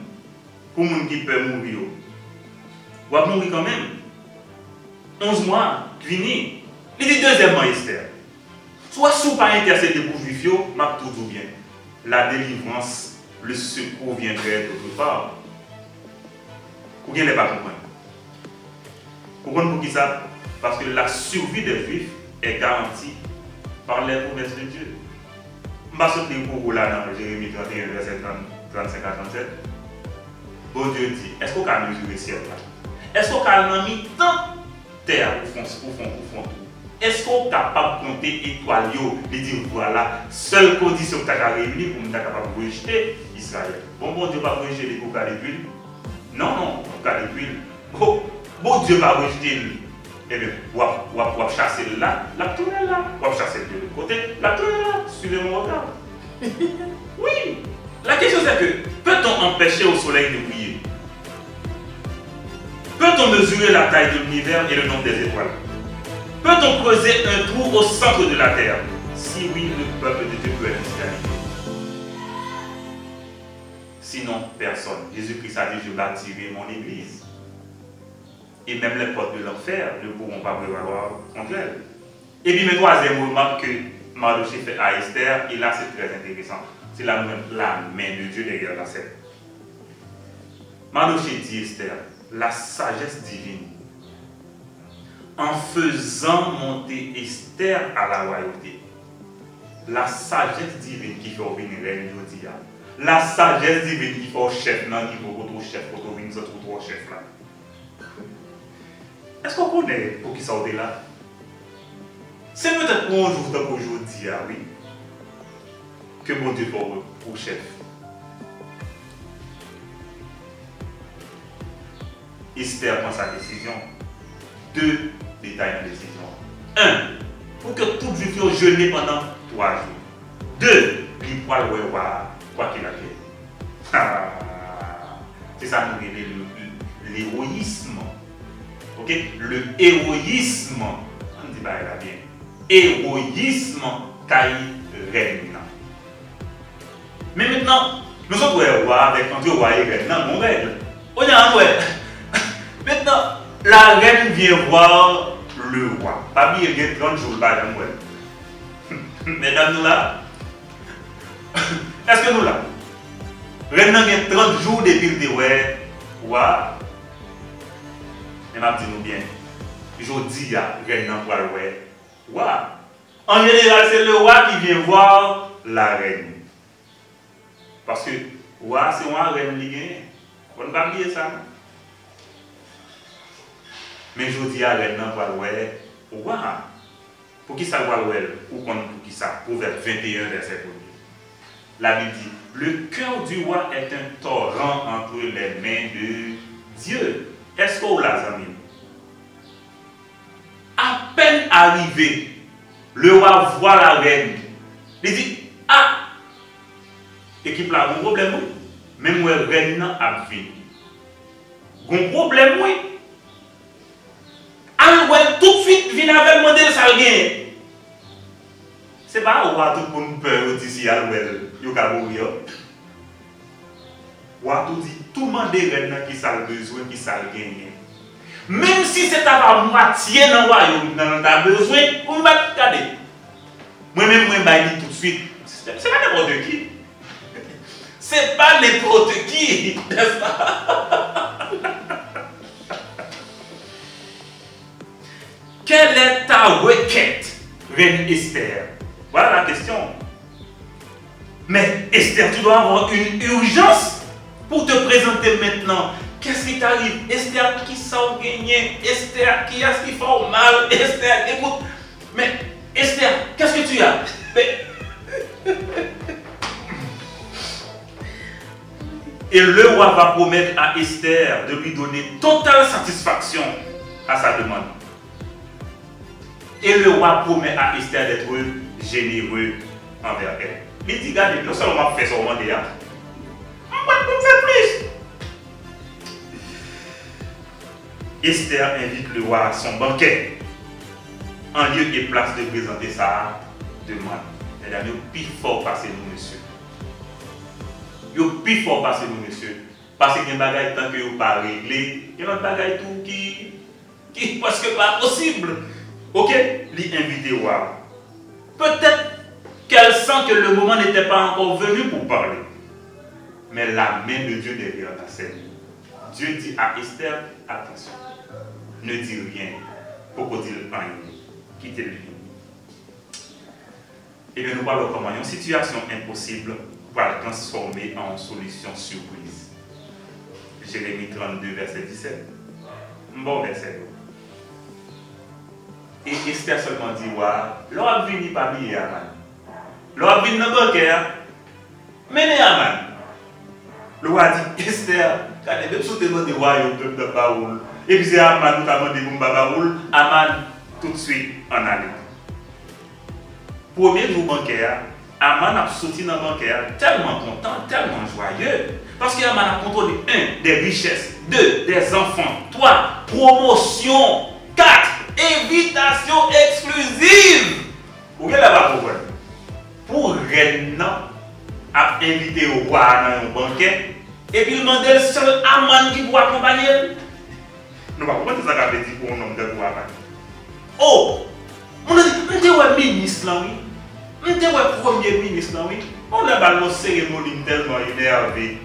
Pour les gens qui peuvent mourir, vous allez mourir quand même. 11 mois, fini. Il dit deuxièmement, Esther. Soit si vous ne pas intercéder pour les Juifs, m'a tout bien. La délivrance, le secours viendrait d'autre part. Vous ne pas comprendre. Vous comprenez pour qui ça? Parce que la survie des Juifs est garantie par les promesses de Dieu. Je vais sauter pour vous là dans Jérémie 31, verset 35 à 37. Bon Dieu dit, est-ce qu'on a mesuré le ciel là? Est-ce qu'on a mis tant de terre au fond tout? Est-ce qu'on est capable de compter étoiles et dire voilà, seule condition que tu as réunie pour être capable de rejeter Israël? Bon Dieu va rejeter les coca d'huile? Non, coca d'huile. Bon Dieu va rejeter. Eh bien, vous chasser là, la tourner là, vous chasser de l'autre côté, la tourner là, suivez mon regard. Oui, la question c'est que, peut-on empêcher au soleil de briller? Peut-on mesurer la taille de l'univers et le nombre des étoiles? Peut-on creuser un trou au centre de la terre? Si oui, le peuple de Dieu peut être disqualifié. Sinon, personne. Jésus-Christ a dit, je bâtirai mon église. Et même les portes de l'enfer ne pourront pas prévaloir contre elle. Et puis, le troisième remarque que Mardoché fait à Esther, et là c'est très intéressant, c'est la main de Dieu derrière la scène. Mardoché dit Esther, la sagesse divine, en faisant monter Esther à la royauté, la sagesse divine qui fait venir reine Jodia, la sagesse divine qui fait chef, non, qui fait chef, pour venir autres chef là. Est-ce qu'on connaît pour qui ça est là? C'est peut-être pour un jour d'aujourd'hui, oui, que mon Dieu fait pour chef. Esther prend sa décision. 2 détails en décision. 1. Pour que tout juif soit jeûné pendant 3 jours. 2. Il pourra le voir quoi qu'il a fait. C'est ça nous révèle l'héroïsme. Ok? Le héroïsme, on dit bah là bien. Héroïsme caille reine. Mais maintenant, nous sommes rois avec quand roi et reine. Non, mon règle. On est en vrai. Maintenant, la reine vient voir le roi. Pas bien, il y a 30 jours par exemple. Mesdames, nous là. Est-ce que nous là? Reine a 30 jours depuis le roi. Et m'a dit nous bien, je dis à reine pour le roi. En général, c'est le roi qui vient voir la reine. Parce que roi, c'est moi reine qui gagne. On ne va pas oublier ça. Mais je dis à reine pour le roi. Pour qui ça va le ou pour qui ça? Proverbe 21, verset 1. La Bible dit, le cœur du roi est un torrent entre les mains de Dieu. Est-ce que vous l'avez amis? À peine arrivé, le roi voit la reine. Il dit, ah, équipe là, un problème, oui. Même la reine a fini. Un problème, oui. Alors, tout de suite, vient avec le modèle salguin. C'est pas un roi tout le monde peur d'ici à l'ouel, il y a mourir. Roi tout dit, tout le monde est reine qui a besoin, qui a gagné. Même si c'est à moitié dans le royaume, dans le besoin, vous ne pouvez pas regarder. Moi-même, je vais dire tout de suite, c'est pas n'importe qui. C'est pas n'importe qui, n'est-ce pas? Quelle est ta requête, reine Esther? Voilà la question. Mais Esther, tu dois avoir une urgence pour te présenter maintenant. Qu'est-ce qui t'arrive? Esther, qui s'en gagné? Esther, qui a ce qui fait mal? Esther, écoute. Mais Esther, qu'est-ce que tu as? Mais... Et le roi va promettre à Esther de lui donner totale satisfaction à sa demande. Et le roi promet à Esther d'être généreux envers elle. Il dit, regardez, non seulement on fait ça au monde, on va faire plus. Esther invite le roi à son banquet, en lieu et place de présenter sa demande. C'est-à-dire, il plus fort passer nous, monsieur. Il plus fort passer nous, monsieur. Parce qu'il y a des bagages tant que vous pas réglé, il y a des bagages tout qui parce que pas possible. Ok? Lui inviter voir. Peut-être qu'elle sent que le moment n'était pas encore venu pour parler. Mais la main de Dieu derrière la scène. Dieu dit à Esther, attention, ne dis rien, pour qu'on dise rien, quittez le lieu. Et bien nous parlons comment une situation impossible va la transformer en solution surprise. Jérémie 32, verset 17. Bon verset. Et Esther seulement dit, l'on a venu parmi Aman. L'on a venu dans le bancaire, menez Aman. Le roi dit, Esther, quand même sous demande de roi, il peuple de Baoul. Et puis c'est Aman, nous avons demandé pour Baoul, Aman, tout de suite en allée. Premier jour bancaire, Aman a sorti dans le bancaire tellement content, tellement joyeux. Parce qu'Aman a contrôlé 1. Des richesses, 2. Des enfants, 3. Promotion, 4. Invitation exclusive. Vous voyez là-bas pour Reine a invité au roi dans un banquet et puis il demandait le seul Aman qui pourra accompagner. Nous ne pouvons pas dire ça qu'avait dit pour un homme de roi. Oh, on a dit, on était ministre là, oui. On était premier ministre là, oui. On a pas nos cérémonies tellement énervées.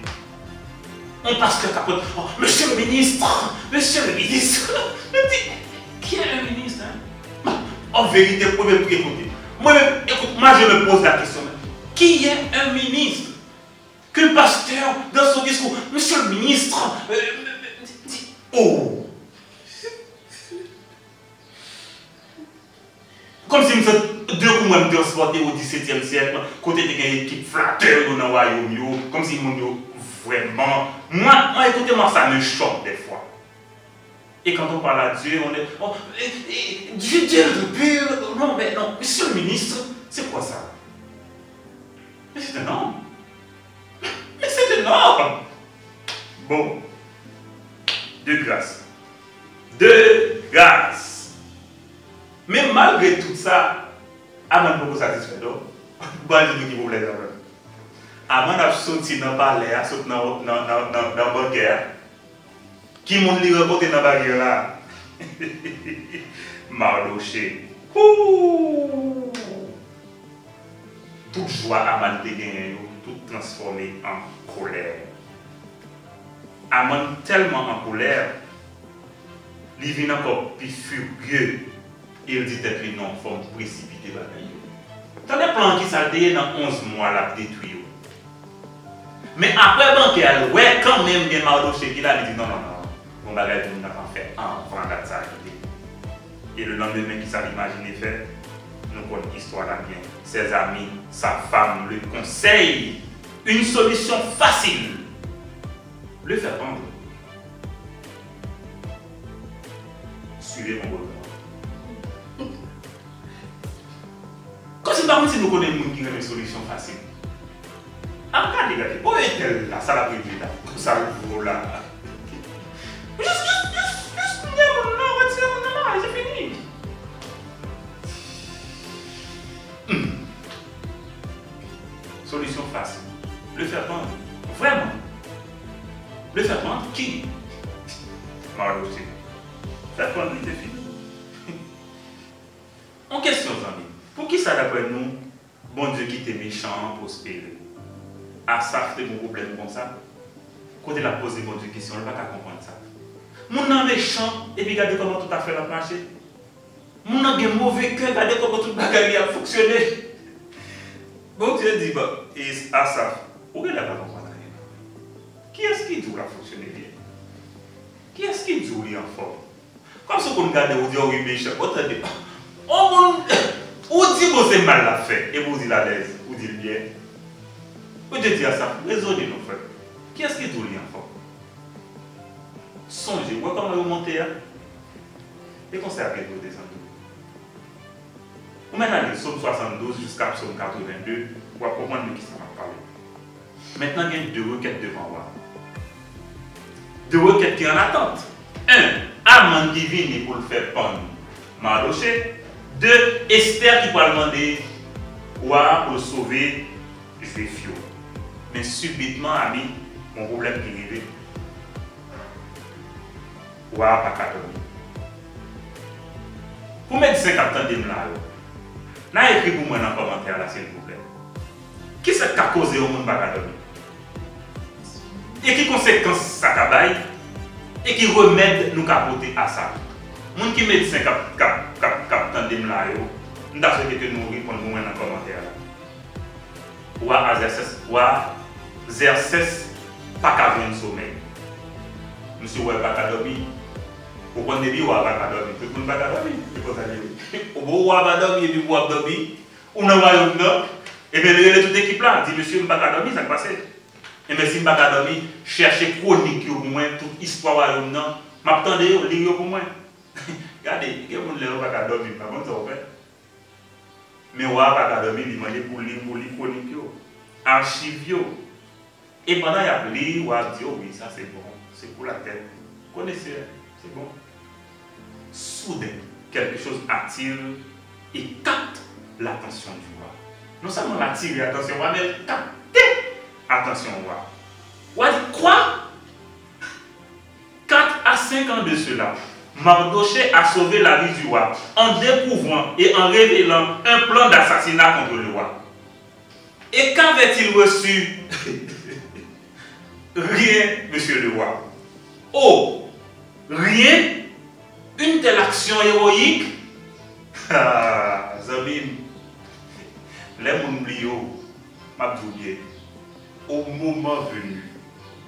On passe que capote. Oh, monsieur le ministre, monsieur le ministre. Qui est un ministre? Hein? En vérité, vous pouvez écouter. Moi-même, écoute, moi je me pose la question. Qui est un ministre? Que pasteur, dans son discours, monsieur le ministre, oh! Comme si nous deux coups me transportés au XVIIe siècle, côté de une équipe flatteur dans le royaume, comme si nous vraiment. Moi, écoutez-moi, ça me choque des fois. Et quand on parle à Dieu, on est. Oh, Dieu le pur. Non, mais non, monsieur le ministre, c'est quoi ça? Mais c'est un homme. Mais c'est un homme. Bon. De grâce. De grâce. Mais malgré tout ça, Aman beaucoup satisfait. Donc, bon, je dis qui vous plaît. Aman a sauté dans le palais, a sauté dans le bancaire. Qui m'ont dit reporté dans la barrière là? Mardoché. Toute joie Aman te gagné, tout transformé en colère. Aman tellement en colère, il vient encore plus furieux. Il dit que non, il faut me précipiter. T'as des plans qui s'altèrent dans 11 mois là, détruire. Mais après, banquier, ouais, quand même, il y a Mardoché qui l'a dit non. On va regarder ce qu'on a fait avant la charité. Et le lendemain qui s'est imaginé faire, nous connaissons l'histoire là bien. Ses amis, sa femme le conseillent une solution facile. Le faire pendre. Suivez mon regard. Quand c'est pas si nous connaissons les gens qui ont une solution facile. Regardez, où est-elle là? Ça l'a pris là. Ça le vaut là. Juste, c'est fini. Solution facile. Le faire pendre. Vraiment. Le faire pendre, qui? Mardoché. Faire pendre, c'est fini. En question, amis. Pour qui ça d'après nous, bon Dieu qui était méchant, prospérer? Ça fait mon problème comme ça. Quand il a posé bon Dieu question, on ne va pas comprendre ça. Mon nom méchant, et puis regardez comment tout a fait la marché. Mon nom est mauvais cœur, regardez comment tout le a fonctionné. Bon Dieu dit, et à ça, où est-ce qu'il va comprendre? Qui est-ce qui dit qu'il a fonctionné bien? Qui est-ce qui dit qu'il est en forme? Comme ce qu'on regarde, on dit, oh oui, méchant, attendez. On dit que c'est mal la fait, et vous dites la l'aise, vous dites bien. Vous dites à ça, raisonnez nos frères. Qui est-ce qui dit qu'il est en forme? Songez, vous voyez comment vous montez là? Et qu'on s'est arrêté au descendre. Vous mettez les psaume 72 jusqu'à psaume 82, pour comprendre de qui ça va parler. Maintenant, il y a deux requêtes devant moi. Deux requêtes qui sont en attente. 1. Aman qui vient pour le faire pendre Mardoché. 2. Esther qui va demander roi pour sauver Juif. Mais subitement, ami, mon problème qui est arrivé. Roi pas qu'à dormir. Pour médecin qui attendent là, n'a écrit pour moi dans le commentaire là, s'il vous plaît. Qui c'est qui a causé au monde pas qu'à dormir? Et qui conséquence ça cabaye? Et qui remède nous capoter à ça? Moun qui médecin qui attendent là, nous avons souhaité que nous répondons dans le commentaire là. Roi Xerxès pas qu'à venir sommeil. Monsieur ouais pas qu'à dormir. Pourquoi on dit roi pas qu'à dormir? Tout le monde pas qu'à dormir. C'est pour ça que roi pas dormir et puis roi dormir. On a royaume non. Et bien il y a toute équipe là dit monsieur pas qu'à dormir ça passe. Et bien si pas qu'à dormir, cherchez chronique pour moi toute histoire royaume non. M'attendez lire pour moi. Regardez, il y a des gens qui pas qu'à dormir, pas bon ça on fait. Mais roi pas qu'à dormir, il demande pour lire chronique archive. Et pendant qu'il a lu, on a dit, oh oui, ça c'est bon, c'est pour la tête. Vous connaissez, c'est bon. Soudain, quelque chose attire et capte l'attention du roi. Non seulement l'attire l'attention du roi, mais capte l'attention du roi. On a dit, quoi? 4 à 5 ans de cela, Mardochée a sauvé la vie du roi en découvrant et en révélant un plan d'assassinat contre le roi. Et qu'avait-il reçu? Rien, monsieur le roi. Oh, rien? Une telle action héroïque? Ah, Zabim, les mounblio, m'a dit, au moment venu,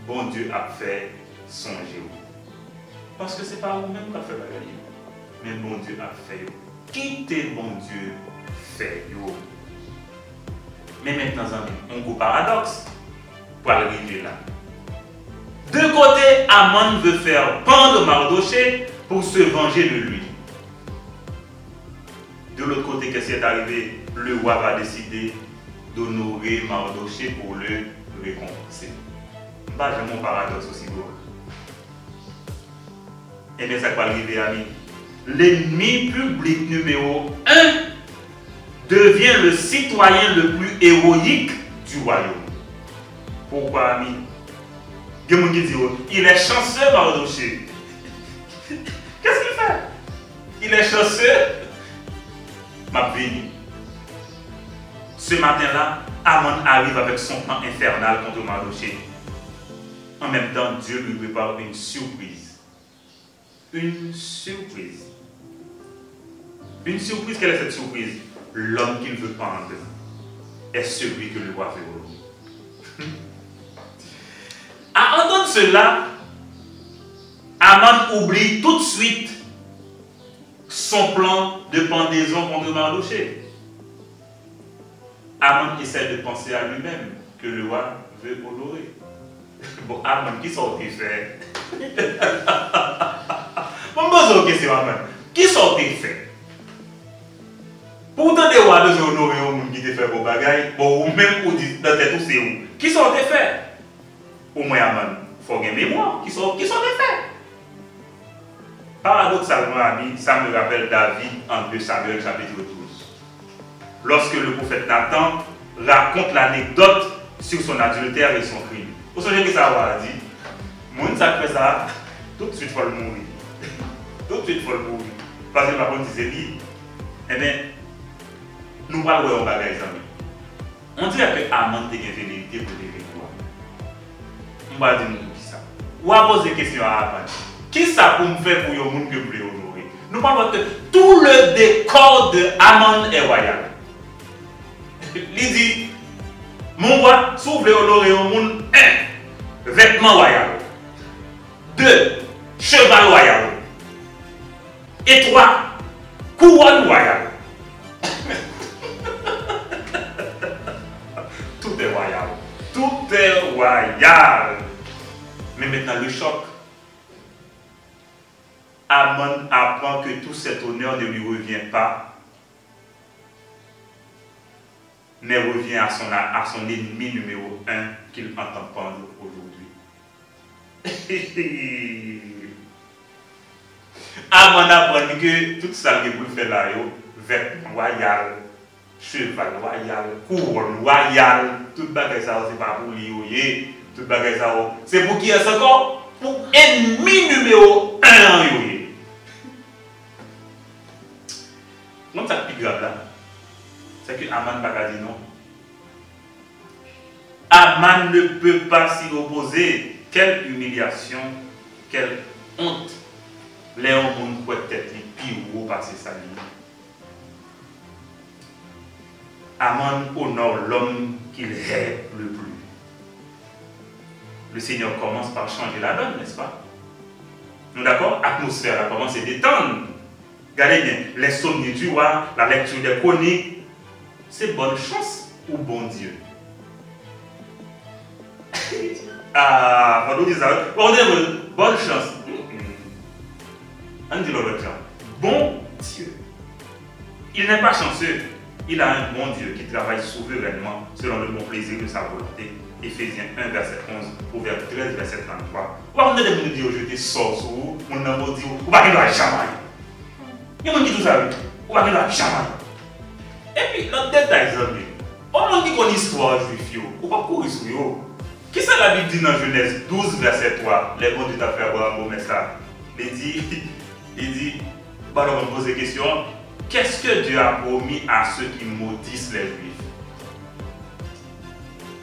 bon Dieu a fait songer. Parce que ce n'est pas vous-même qui a fait la guerre, mais bon Dieu a fait. Quittez bon Dieu fait. Mais maintenant, on a un paradoxe pour arriver là. De côté, Aman veut faire pendre Mardochée pour se venger de lui. De l'autre côté, qu'est-ce qui est arrivé? Le roi va décider d'honorer Mardochée pour le récompenser. J'ai mon paradoxe aussi beau. Et bien ça va arriver, ami. L'ennemi public numéro 1 devient le citoyen le plus héroïque du royaume. Pourquoi, ami? Il est chanceux, Mardochée. Qu'est-ce qu'il fait? Il est chanceux. M'a béni. Ce matin-là, Aman arrive avec son plan infernal contre Mardochée. En même temps, Dieu lui prépare une surprise. Une surprise. Une surprise, quelle est cette surprise? L'homme qu'il veut pendre est celui que le roi veut honorer. À entendre cela, Aman oublie tout de suite son plan de pendaison contre Mardochée. Aman essaie de penser à lui-même que le roi veut honorer. Bon, Aman, qui sont-ils fait? Bon, besoin de question, Aman. Qui sont-ils fait? Pourtant, des rois de honorer au monde qui te fait vos bagailles, bon, ou même ou dans tes tous c'est où? Qui sont-ils fait? Au moins, Aman, il faut gagner mémoire. Qui sont-ils fait? Paradoxalement, ami, ça me rappelle David en 2 Samuel chapitre 12. Lorsque le prophète Nathan raconte l'anecdote sur son adultère et son crime. Vous savez que ça va dire, mon ça fait ça, tout de suite il faut le mourir. Tout de suite il faut le mourir. Parce que par contre, il s'est dit, eh bien, nous parlons de bagages, amis. On dirait que Aman a une vérité pour les victoires. On va dire qui ça. On va poser des questions à Aman. Qui ça pour me faire pour les gens que vous voulez honorer? Nous parlons de tout le décor de Aman est royal. Il dit, mon roi, si vous voulez honorer au monde, 1. Vêtements royal. 2. Cheval royal. Et 3. Couronne royale. Tout est royal. Tout est royal. Mais maintenant, le choc. Aman apprend que tout cet honneur ne lui revient pas, mais revient à son ennemi numéro 1 qu'il entend pendre aujourd'hui. Aman apprend que tout ça qu'il peut faire là, vêtements royal, cheval royal, couronne royale, tout bagage ça c'est pas pour lui, tout bagage ça c'est pour qui est encore pour ennemi numéro 1 yoye. Donc ça plus grave là, c'est que Aman n'a pas dit non. Aman ne peut pas s'y opposer. Quelle humiliation, quelle honte. Léon Moun peut-être plus haut passer sa vie. Aman honore l'homme qu'il est le plus. Le Seigneur commence par changer la donne, n'est-ce pas? Nous d'accord? L'atmosphère a commencé à détendre. Regardez bien, les somnies du roi, la lecture des chroniques, c'est bonne chance ou bon Dieu? Ah, on dit ça. On dit bonne chance. On dit l'autre genre. Bon Dieu. Il n'est pas chanceux. Il a un bon Dieu qui travaille souverainement selon le bon plaisir de sa volonté. Éphésiens 1, verset 11, Proverbe 13, verset 33. On dit de dire je te sors sur vous, on n'a pas dit, ou pas qu'il doit jamais. Il y a des gens qui disent ça, ou pas qu'il doit jamais. Et puis, dans le détail, on dit qu'on histoire juive, ou pas courir sur eux. Qu'est-ce que la Bible dit dans Genèse 12, verset 3? Les bons Dieu fait avoir un bon message. Il dit, bah, on va poser la question, qu'est-ce que Dieu a promis à ceux qui maudissent les Juifs?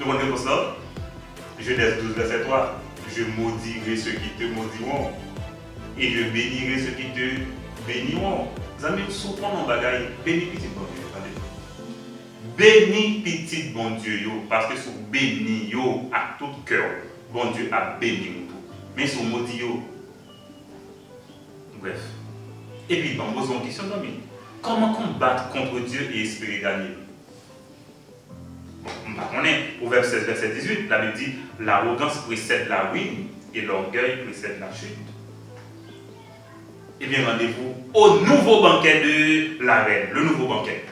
Nous comprenez pour ça? Genèse 12, verset 3. Je maudirai ceux qui te maudiront et je bénirai ceux qui te béniront. Vous avez souvent en bagaille, béni petit bon Dieu. Béni petit bon Dieu, parce que si vous béni à tout cœur, bon Dieu a béni tout. Mais si vous maudit, bref. Et puis, on pose une question, comment combattre contre Dieu et espérer gagner? On est au verset 16, verset 18, la Bible dit l'arrogance précède la ruine et l'orgueil précède la chute. Eh bien, rendez-vous au nouveau banquet de la reine, le nouveau banquet.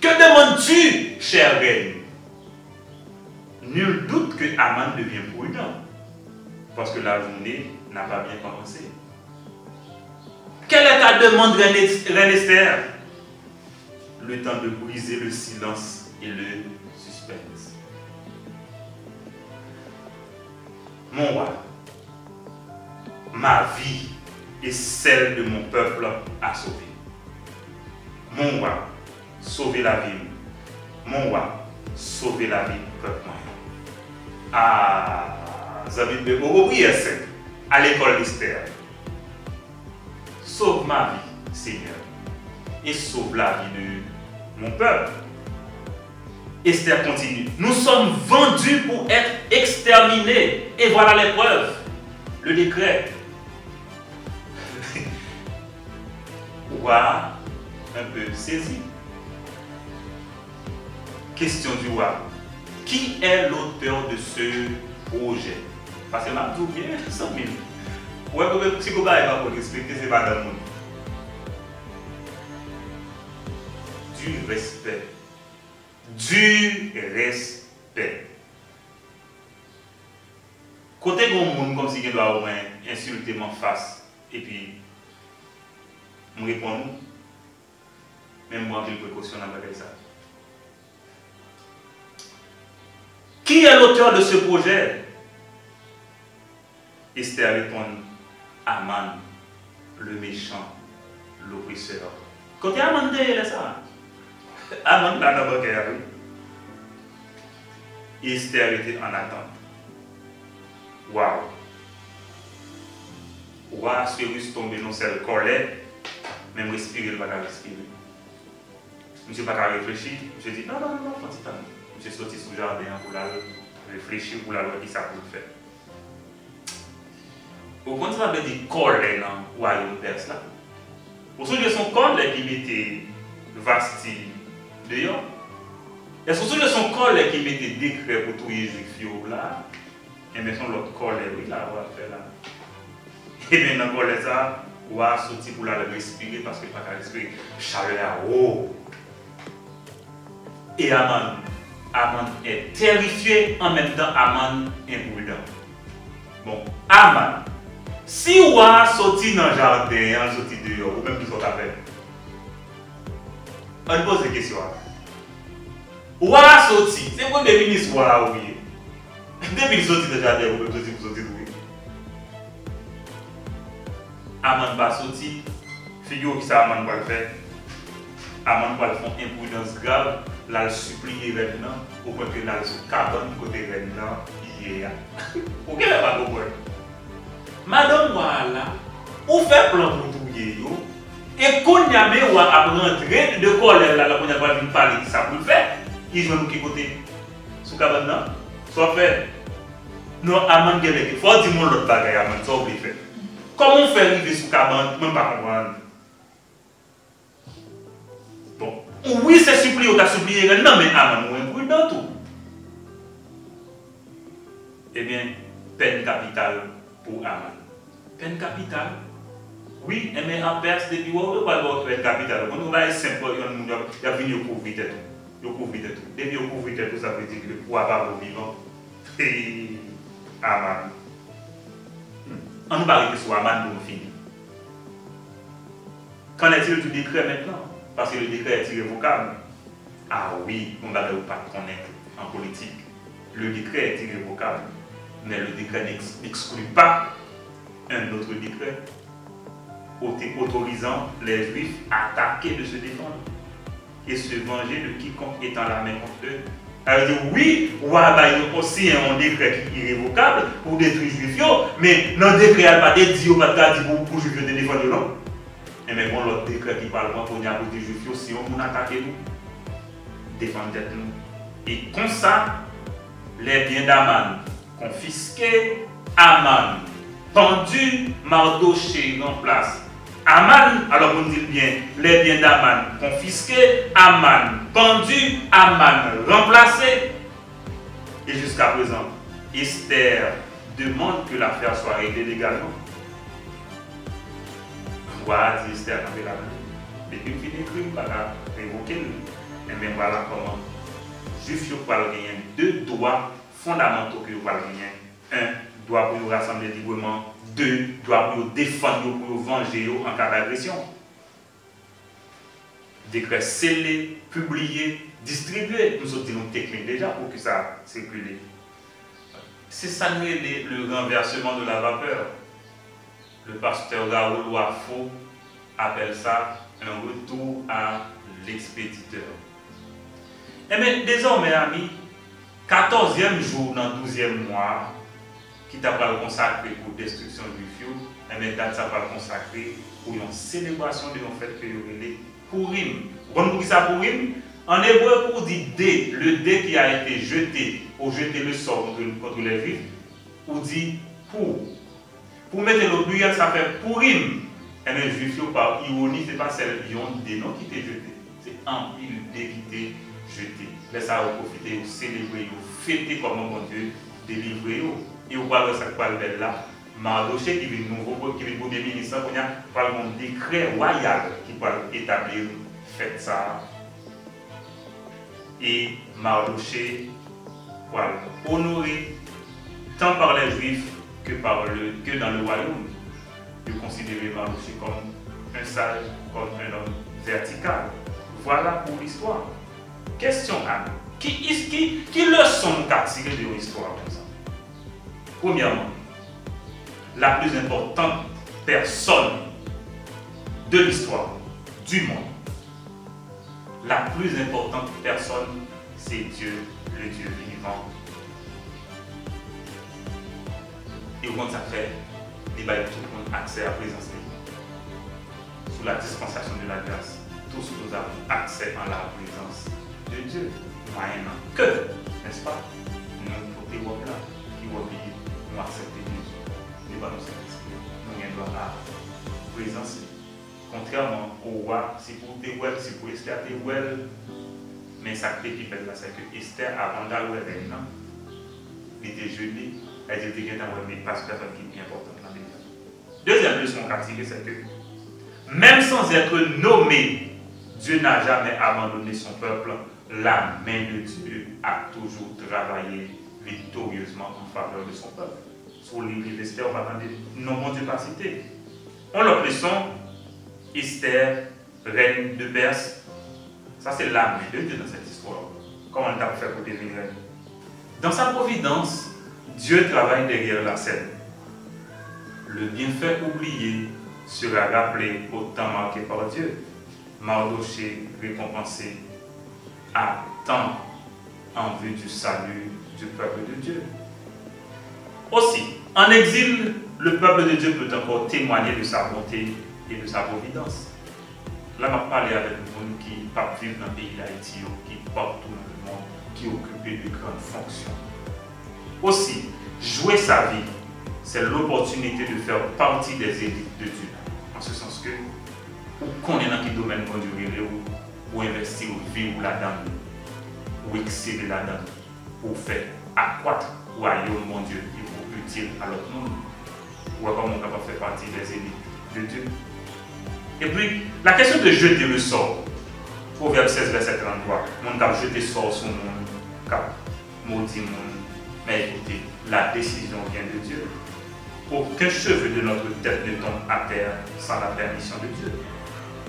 Que demandes-tu, chère reine? Nul doute que Aman devient prudent, parce que la journée n'a pas bien commencé. Quelle est ta demande, reine Esther? Le temps de briser le silence et le suspense. Mon roi, ma vie et celle de mon peuple a sauvé. Mon roi, sauvez la vie. Mon roi, sauvez la vie du peuple. Ah, Zabit Bebo, oui, c'est à l'école d'Esther. Sauve ma vie, Seigneur, et sauve la vie de mon peuple. Esther continue. Nous sommes vendus pour être exterminés. Et voilà les preuves. Le décret. Roi, un peu saisi. Question du roi. Qui est l'auteur de ce projet? Parce que m'a dit bien 100 000. Ouais, si vous ne pouvez pas expliquer, c'est pas dans le monde. Du respect. Du respect. Côté de monde comme si il doit au moins insulter mon face et puis me répondre, même moi j'ai une précaution avec ça. Qui est l'auteur de ce projet? Esther répond, Aman, le méchant, l'oppresseur. Côté Aman, c'est ça. Aman, là, d'abord, Esther était en attente. Waouh! Roi Cyrus tombé dans cette colère, même respirer, il ne va pas respirer. Monsieur n'a pas réfléchir. Je dis, non, petit temps. Monsieur est sorti sous le jardin pour la réfléchir, pour la loi qui ça pour le faire. Au contraire, ça veut dire colère dans le royaume perse là. Pour ceux qui sont colère qui mettaient Vasti dehors, est-ce que ceux qui sont colère qui mettaient décret pour tout les juifs là, et bien son l'autre colère, oui, là, on va faire là. Et bien dans colère ça, on va sortir pour la respirer parce qu'il n'y a pas qu'à respirer. Chaleur haut. Et Aman est terrifié, en même temps Aman imprudent. Bon, Aman, si on sorti dans le jardin, on sorti dehors, ou même tout ça fait. On pose des questions. Roi a sorti, c'est le premier ministre roi a oublié. Depuis qu'il sorti déjà, vous pouvez sortir. Aman pas sorti, figure qui ça Aman va le faire. Aman va le faire imprudence grave, là le supplier maintenant, au point que là le cabane côté maintenant, hier. Pour qu'elle va comprendre. Madame voilà, ou fait plan pour tout yo, et qu'on y a mis ou à rentrer de colère là, qu'on y a pas venir parler, ça pour le faire. Il joue nous qui côté sous cabane là, soit fait. Non, Aman gagné, il faut dire mon l'autre bagaille Aman, ça oublie faire. Comment on fait arriver sous cabane, même pas comprendre. Bon, oui, c'est supplié, on t'a supplié, non, mais Aman, on est prudent tout. Eh bien, peine capitale pour Aman. Peine capitale, oui, mais en Perse, depuis on va voir peine capitale. On va être simple, il y a venu au couvrir tout. Il couvrir tout. Depuis au couvrir tout, ça veut dire que le pouvoir va vous vivant. Et Aman. On va arriver sur Aman pour nous finir. Qu'en est-il du décret maintenant? Parce que le décret est irrévocable. Ah oui, on ne va pas connaître en politique. Le décret est irrévocable. Mais le décret n'exclut pas un autre décret autorisant les Juifs à attaquer de se défendre et se venger de quiconque étant la main contre eux. Elle dit oui, il y a aussi un décret qui est irrévocable pour détruire les Juifs, mais dans le décret, il n'y a pas de dire pour les Juifs de défendre, non. Et mais bon, l'autre décret qui parle pour nous attaquer les Juifs, si on nous attaque nous, défendre nous. Et comme ça, les biens d'Aman confisqués, Aman pendu, Mardoché en place. Aman, alors on dit bien, les biens d'Aman confisqués, Aman pendu, Aman remplacé. Et jusqu'à présent, Esther demande que l'affaire soit réglée légalement. Voilà, dit Esther dans la main. Depuis qu'il finit l'écrit, il va révoquer. Et bien voilà comment Juifs va gagner deux droits fondamentaux que va gagner. Un, droit pour nous rassembler librement. Deux, droit pour nous défendre, pour nous venger en cas d'agression. Décret scellé, publié, distribué. Nous sommes techniques déjà pour que ça circule. C'est ça le renversement de la vapeur. Le pasteur Raoul Wafo appelle ça un retour à l'expéditeur. Et bien, désormais, amis, 14e jour dans 12e mois, qui t'a pas consacré pour destruction du feu, et bien, date ça va consacré pour une célébration de une fête que vous avez Purim. Vous comprenez ça Purim? En hébreu, pour dire dé, le dé qui a été jeté, pour jeter le sort contre les Juifs, ou dit pour. Pour mettre le pluriel, ça fait Purim. Et les Juifs, par ironie, ce n'est pas celle qui ont des noms qui étaient jetés. C'est un pile dé qui était jeté. Laissez ça profiter, célébrer, fêter comme mon Dieu, délivrer. Et vous voyez ça qui parle de là. Mardoché qui est nouveau, qui est le premier ministre, il y a un décret royal qui va établir fête ça. Et Mardoché va honorer tant par les Juifs que dans le royaume. De considérer Mardoché comme un sage, comme un homme vertical. Voilà pour l'histoire. Question Anne. Qui leçon qu'a tiré de l'histoire comme ça? Premièrement, la plus importante personne de l'histoire du monde, la plus importante personne, c'est Dieu, le Dieu vivant. Et comment ça fait? Il va tout le monde accès à la présence de Dieu. Sous la dispensation de la grâce, tous nous avons accès à la présence de Dieu. Moyennant que, n'est-ce pas? Nous, pour tes là qui vont oublier, nous accepter Jésus. Nous pas nous Saint-Esprit. Nous avons la présence. Contrairement au roi, si pour tes well, si pour Esther tes well, mais ça qui fait là, c'est que Esther, avant d'aller maintenant, il était gelé. Elle était bien dans le mais pas personne qui est importante dans les gens. Deuxième leçon qu'a tiré, c'est que même sans être nommé, Dieu n'a jamais abandonné son peuple. La main de Dieu a toujours travaillé victorieusement en faveur de son peuple. Sur les livres d'Esther, on va attendre non, mon Dieu pas cité. On leur leçon, Esther, reine de Perse, Ça, c'est la main de Dieu dans cette histoire. Comment on t'a fait pour devenir? Dans sa providence, Dieu travaille derrière la scène. Le bienfait oublié sera rappelé au temps marqué par Dieu. Mardochée récompensé à temps en vue du salut du peuple de Dieu. Aussi, en exil, le peuple de Dieu peut encore témoigner de sa bonté et de sa providence. Là, je vais parler avec le monde qui vivent dans le pays d'Haïti, qui partout dans le monde, qui occupent de grandes fonctions. Aussi, jouer sa vie, c'est l'opportunité de faire partie des élites de Dieu. En ce sens que, ou qu'on est dans quel domaine qu'on dirait, ou investir, ou vivre là-dedans, ou exceller là-dedans, pour faire accroître ou ailleurs, mon Dieu, il faut utile à l'autre monde. Ou comment on est capable de faire partie des élites de Dieu. Et puis, la question de jeter le sort. Proverbe 16, verset 33. Mon cap jeter sort sur mon cap, maudit mon. Mais écoutez, la décision vient de Dieu. Aucun cheveu de notre tête ne tombe à terre sans la permission de Dieu.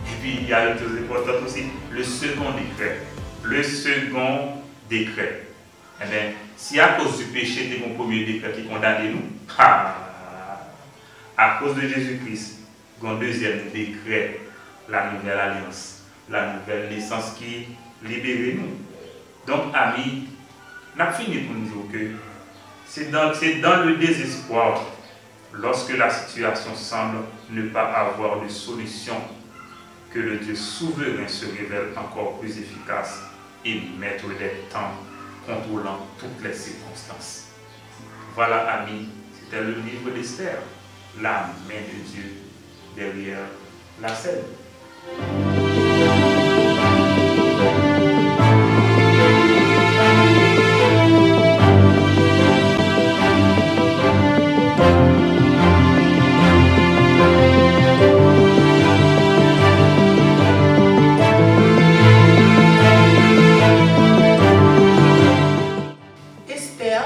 Et puis, il y a une chose importante aussi, le second décret. Le second décret. Eh bien, si à cause du péché, c'est mon premier décret qui condamne nous, à cause de Jésus-Christ, un deuxième décret, la nouvelle alliance, la nouvelle naissance qui libère nous. Donc, amis, on a fini pour nous dire que c'est dans le désespoir, lorsque la situation semble ne pas avoir de solution, que le Dieu souverain se révèle encore plus efficace et maître des temps, contrôlant toutes les circonstances. Voilà, amis, c'était le livre d'Esther, la main de Dieu derrière la scène. Esther,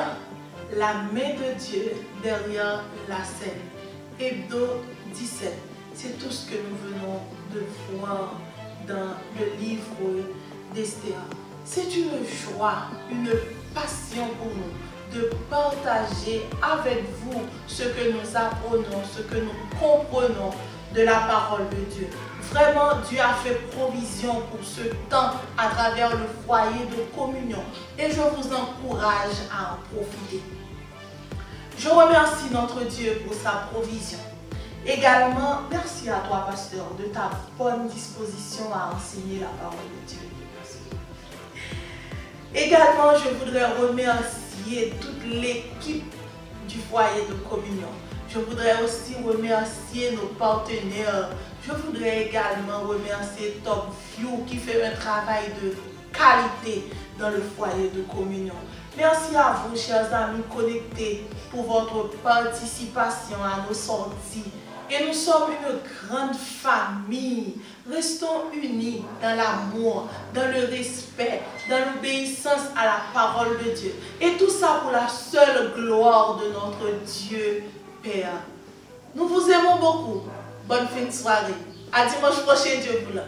la main de Dieu derrière la scène. Hebdo 17. C'est tout ce que nous venons de voir dans le livre d'Esther. C'est une joie, une passion pour nous de partager avec vous ce que nous apprenons, ce que nous comprenons de la parole de Dieu. Vraiment, Dieu a fait provision pour ce temps à travers le foyer de communion et je vous encourage à en profiter. Je remercie notre Dieu pour sa provision. Également, merci à toi, pasteur, de ta bonne disposition à enseigner la parole de Dieu. Également, je voudrais remercier toute l'équipe du foyer de communion. Je voudrais aussi remercier nos partenaires. Je voudrais également remercier Top View qui fait un travail de qualité dans le foyer de communion. Merci à vous, chers amis connectés, pour votre participation à nos sorties. Et nous sommes une grande famille. Restons unis dans l'amour, dans le respect, dans l'obéissance à la parole de Dieu. Et tout ça pour la seule gloire de notre Dieu Père. Nous vous aimons beaucoup. Bonne fin de soirée. À dimanche prochain, Dieu voulant.